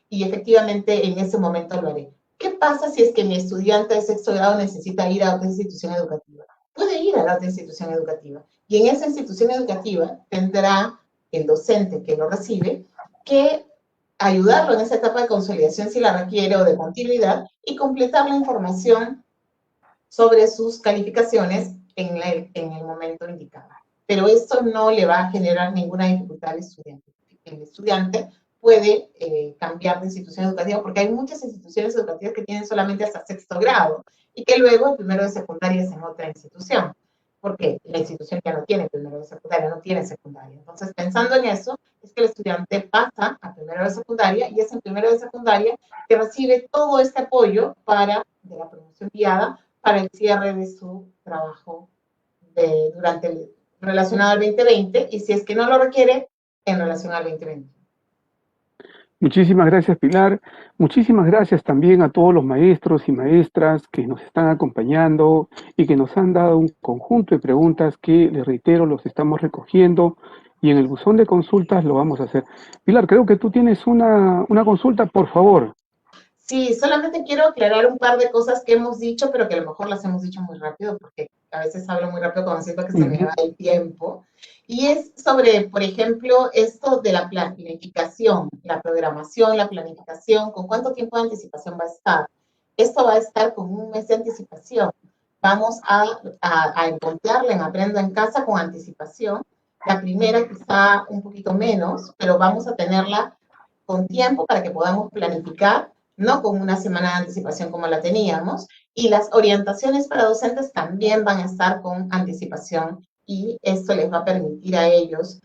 S6: Y efectivamente en ese momento lo haré. ¿Qué pasa si es que mi estudiante de sexto grado necesita ir a otra institución educativa? Puede ir a la otra institución educativa. Y en esa institución educativa tendrá el docente que lo recibe que ayudarlo en esa etapa de consolidación si la requiere o de continuidad y completar la información sobre sus calificaciones en el momento indicado. Pero esto no le va a generar ninguna dificultad al estudiante. El estudiante puede cambiar de institución educativa porque hay muchas instituciones educativas que tienen solamente hasta sexto grado y que luego el primero de secundaria es en otra institución. Porque la institución ya no tiene primero de secundaria, no tiene secundaria. Entonces, pensando en eso, es que el estudiante pasa a primero de secundaria y es en primero de secundaria que recibe todo este apoyo de la promoción guiada para el cierre de su trabajo relacionado al 2020 y si es que no lo requiere, en relación al 2020.
S5: Muchísimas gracias, Pilar. Muchísimas gracias también a todos los maestros y maestras que nos están acompañando y que nos han dado un conjunto de preguntas que, les reitero, los estamos recogiendo y en el buzón de consultas lo vamos a hacer. Pilar, creo que tú tienes una consulta, por favor.
S6: Sí, solamente quiero aclarar un par de cosas que hemos dicho, pero que a lo mejor las hemos dicho muy rápido, porque a veces hablo muy rápido cuando siento que se me va el tiempo. Y es sobre, por ejemplo, esto de la planificación, la programación, la planificación, ¿con cuánto tiempo de anticipación va a estar? Esto va a estar con un mes de anticipación. Vamos a encontrarla en Aprendo en Casa con anticipación. La primera quizá un poquito menos, pero vamos a tenerla con tiempo para que podamos planificar, no con una semana de anticipación como la teníamos, y las orientaciones para docentes también van a estar con anticipación y esto les va a permitir a ellos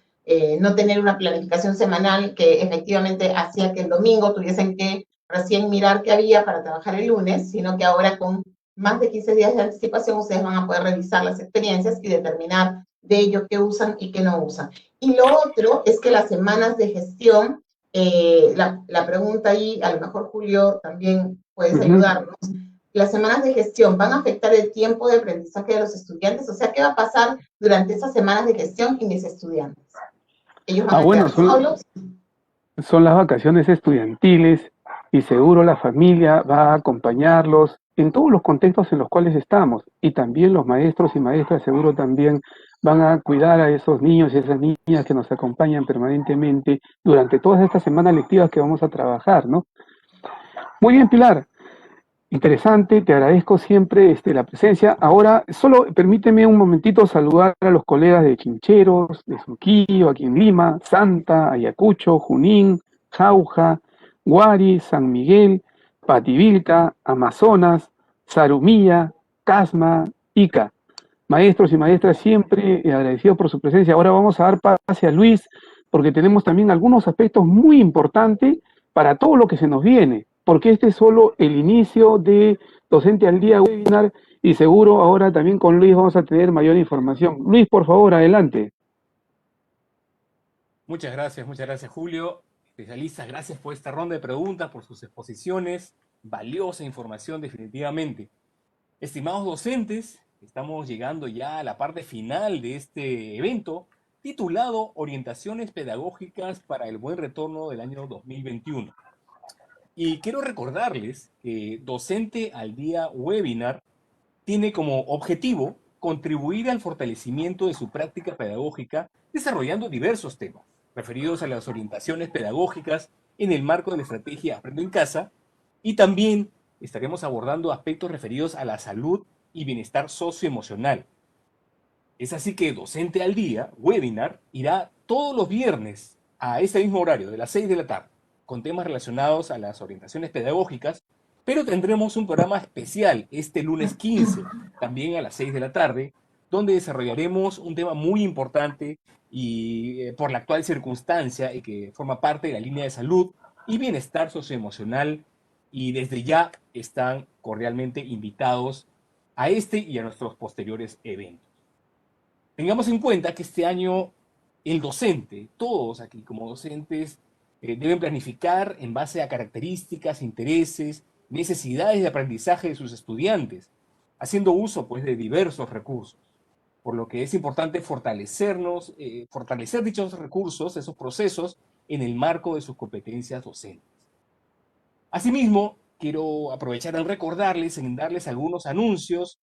S6: no tener una planificación semanal que efectivamente hacía que el domingo tuviesen que recién mirar qué había para trabajar el lunes, sino que ahora con más de 15 días de anticipación ustedes van a poder revisar las experiencias y determinar de ello qué usan y qué no usan. Y lo otro es que las semanas de gestión, la pregunta ahí, a lo mejor Julio también puedes ayudarnos. Las semanas de gestión van a afectar el tiempo de aprendizaje de los estudiantes, o sea, ¿qué va a pasar durante esas semanas de gestión y mis estudiantes? ¿Ellos van a quedar solos?
S5: Son las vacaciones estudiantiles y seguro la familia va a acompañarlos en todos los contextos en los cuales estamos y también los maestros y maestras seguro también van a cuidar a esos niños y esas niñas que nos acompañan permanentemente durante todas estas semanas lectivas que vamos a trabajar, ¿no? Muy bien, Pilar. Interesante, te agradezco siempre la presencia. Ahora, solo permíteme un momentito saludar a los colegas de Chincheros, de Surquillo, aquí en Lima, Santa, Ayacucho, Junín, Jauja, Guari, San Miguel, Pativilca, Amazonas, Zarumilla, Casma, Ica. Maestros y maestras, siempre agradecidos por su presencia. Ahora vamos a dar pase a Luis, porque tenemos también algunos aspectos muy importantes para todo lo que se nos viene, porque este es solo el inicio de Docente al Día webinar, y seguro ahora también con Luis vamos a tener mayor información. Luis, por favor, adelante.
S1: Muchas gracias, Julio. Especialistas, gracias por esta ronda de preguntas, por sus exposiciones. Valiosa información, definitivamente. Estimados docentes, estamos llegando ya a la parte final de este evento, titulado Orientaciones Pedagógicas para el Buen Retorno del año 2021. Y quiero recordarles que Docente al Día Webinar tiene como objetivo contribuir al fortalecimiento de su práctica pedagógica desarrollando diversos temas referidos a las orientaciones pedagógicas en el marco de la estrategia Aprendo en Casa, y también estaremos abordando aspectos referidos a la salud y bienestar socioemocional. Es así que Docente al Día Webinar irá todos los viernes a este mismo horario, de las 6 de la tarde, con temas relacionados a las orientaciones pedagógicas, pero tendremos un programa especial este lunes 15, también a las 6 de la tarde, donde desarrollaremos un tema muy importante y por la actual circunstancia y que forma parte de la línea de salud y bienestar socioemocional, y desde ya están cordialmente invitados a este y a nuestros posteriores eventos. Tengamos en cuenta que este año el docente, todos aquí como docentes, deben planificar en base a características, intereses, necesidades de aprendizaje de sus estudiantes, haciendo uso pues de diversos recursos, por lo que es importante fortalecer dichos recursos, esos procesos, en el marco de sus competencias docentes. Asimismo, quiero aprovechar en recordarles, en darles algunos anuncios.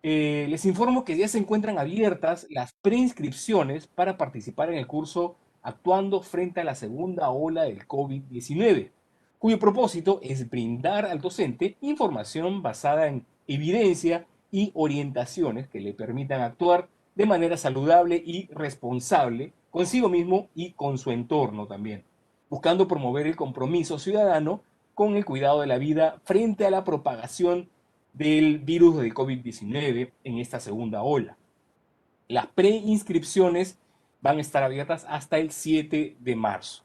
S1: Les informo que ya se encuentran abiertas las preinscripciones para participar en el curso Actuando frente a la segunda ola del COVID-19, cuyo propósito es brindar al docente información basada en evidencia y orientaciones que le permitan actuar de manera saludable y responsable consigo mismo y con su entorno también, buscando promover el compromiso ciudadano con el cuidado de la vida frente a la propagación del virus del COVID-19 en esta segunda ola. Las preinscripciones van a estar abiertas hasta el 7 de marzo.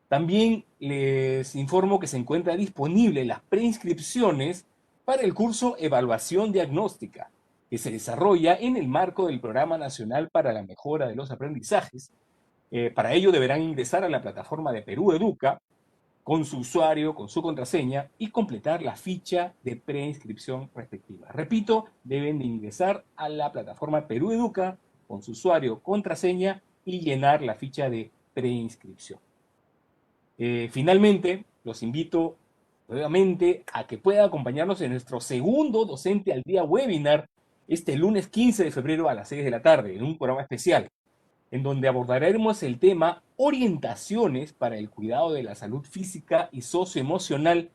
S1: También les informo que se encuentra disponible las preinscripciones para el curso Evaluación Diagnóstica, que se desarrolla en el marco del Programa Nacional para la Mejora de los Aprendizajes. Para ello deberán ingresar a la plataforma de Perú Educa con su usuario, con su contraseña, y completar la ficha de preinscripción respectiva. Repito, deben de ingresar a la plataforma Perú Educa con su usuario, contraseña, y llenar la ficha de preinscripción. Finalmente, los invito nuevamente a que puedan acompañarnos en nuestro segundo Docente al Día webinar este lunes 15 de febrero a las 6 de la tarde, en un programa especial, en donde abordaremos el tema orientaciones para el cuidado de la salud física y socioemocional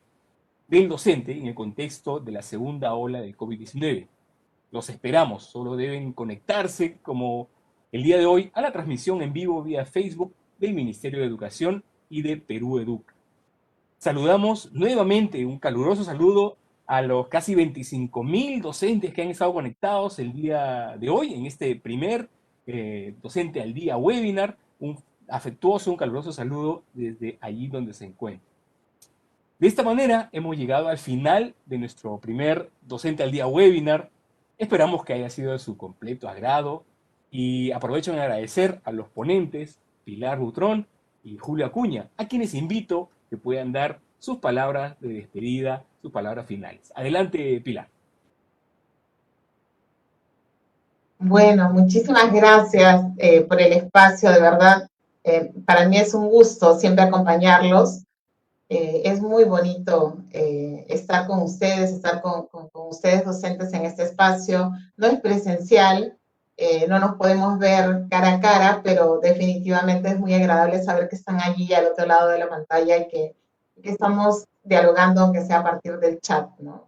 S1: del docente en el contexto de la segunda ola del COVID-19. Los esperamos, solo deben conectarse como el día de hoy a la transmisión en vivo vía Facebook del Ministerio de Educación y de Perú Educa. Saludamos nuevamente, un caluroso saludo a los casi 25.000 docentes que han estado conectados el día de hoy en este primer Docente al Día webinar. Un afectuoso, un caluroso saludo desde allí donde se encuentra. De esta manera hemos llegado al final de nuestro primer Docente al Día webinar. Esperamos que haya sido de su completo agrado, y aprovecho en agradecer a los ponentes Pilar Butrón y Julio Acuña, a quienes invito que puedan dar sus palabras de despedida, sus palabras finales. Adelante, Pilar.
S6: Bueno, muchísimas gracias por el espacio, de verdad. Para mí es un gusto siempre acompañarlos. Es muy bonito estar con ustedes, estar con ustedes docentes en este espacio. No es presencial, no nos podemos ver cara a cara, pero definitivamente es muy agradable saber que están allí al otro lado de la pantalla y que estamos dialogando, aunque sea a partir del chat, ¿no?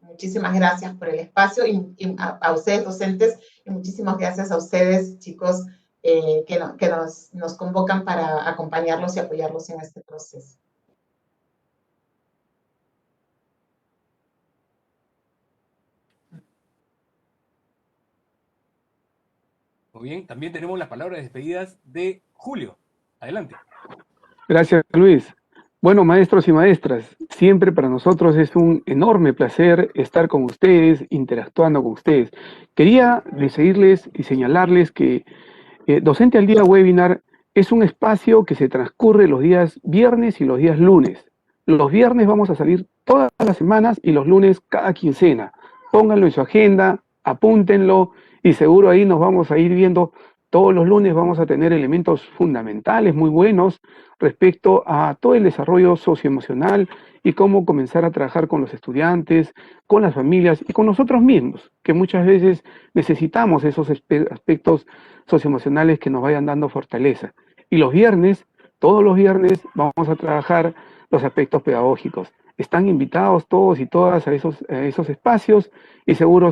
S6: Muchísimas gracias por el espacio y a ustedes docentes y muchísimas gracias a ustedes chicos que nos convocan para acompañarlos y apoyarlos en este proceso.
S1: Muy bien, también tenemos las palabras de despedidas de Julio. Adelante.
S5: Gracias, Luis. Bueno, maestros y maestras, siempre para nosotros es un enorme placer estar con ustedes, interactuando con ustedes. Quería decirles y señalarles que Docente al Día Webinar es un espacio que se transcurre los días viernes y los días lunes. Los viernes vamos a salir todas las semanas y los lunes cada quincena. Pónganlo en su agenda, apúntenlo y seguro ahí nos vamos a ir viendo. Todos los lunes vamos a tener elementos fundamentales muy buenos respecto a todo el desarrollo socioemocional y cómo comenzar a trabajar con los estudiantes, con las familias y con nosotros mismos, que muchas veces necesitamos esos aspectos socioemocionales que nos vayan dando fortaleza. Y los viernes, todos los viernes, vamos a trabajar los aspectos pedagógicos. Están invitados todos y todas a esos espacios y seguro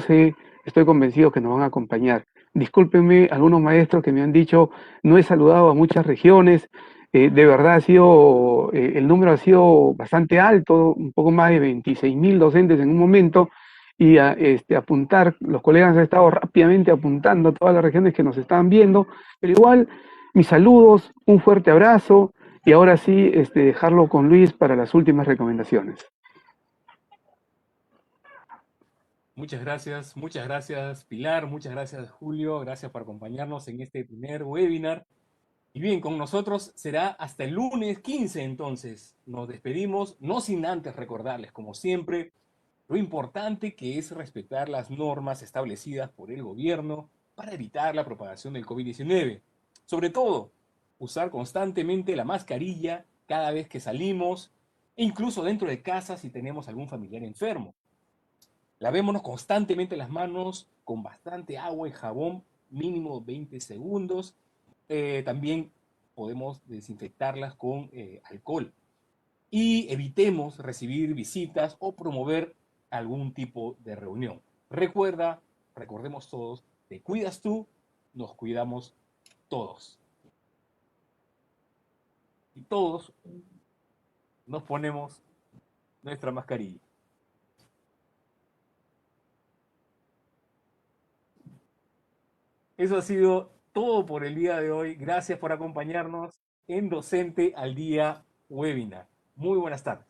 S5: estoy convencido que nos van a acompañar. Discúlpenme algunos maestros que me han dicho, no he saludado a muchas regiones, de verdad el número ha sido bastante alto, un poco más de 26.000 docentes en un momento, y apuntar, los colegas han estado rápidamente apuntando a todas las regiones que nos estaban viendo, pero igual, mis saludos, un fuerte abrazo, y ahora sí, dejarlo con Luis para las últimas recomendaciones.
S1: Muchas gracias Pilar, muchas gracias Julio, gracias por acompañarnos en este primer webinar. Y bien, con nosotros será hasta el lunes 15 entonces. Nos despedimos, no sin antes recordarles, como siempre, lo importante que es respetar las normas establecidas por el gobierno para evitar la propagación del COVID-19. Sobre todo, usar constantemente la mascarilla cada vez que salimos, e incluso dentro de casa si tenemos algún familiar enfermo. Lavémonos constantemente las manos con bastante agua y jabón, mínimo 20 segundos. También podemos desinfectarlas con alcohol. Y evitemos recibir visitas o promover algún tipo de reunión. Recordemos todos, te cuidas tú, nos cuidamos todos. Y todos nos ponemos nuestra mascarilla. Eso ha sido todo por el día de hoy. Gracias por acompañarnos en Docente al Día Webinar. Muy buenas tardes.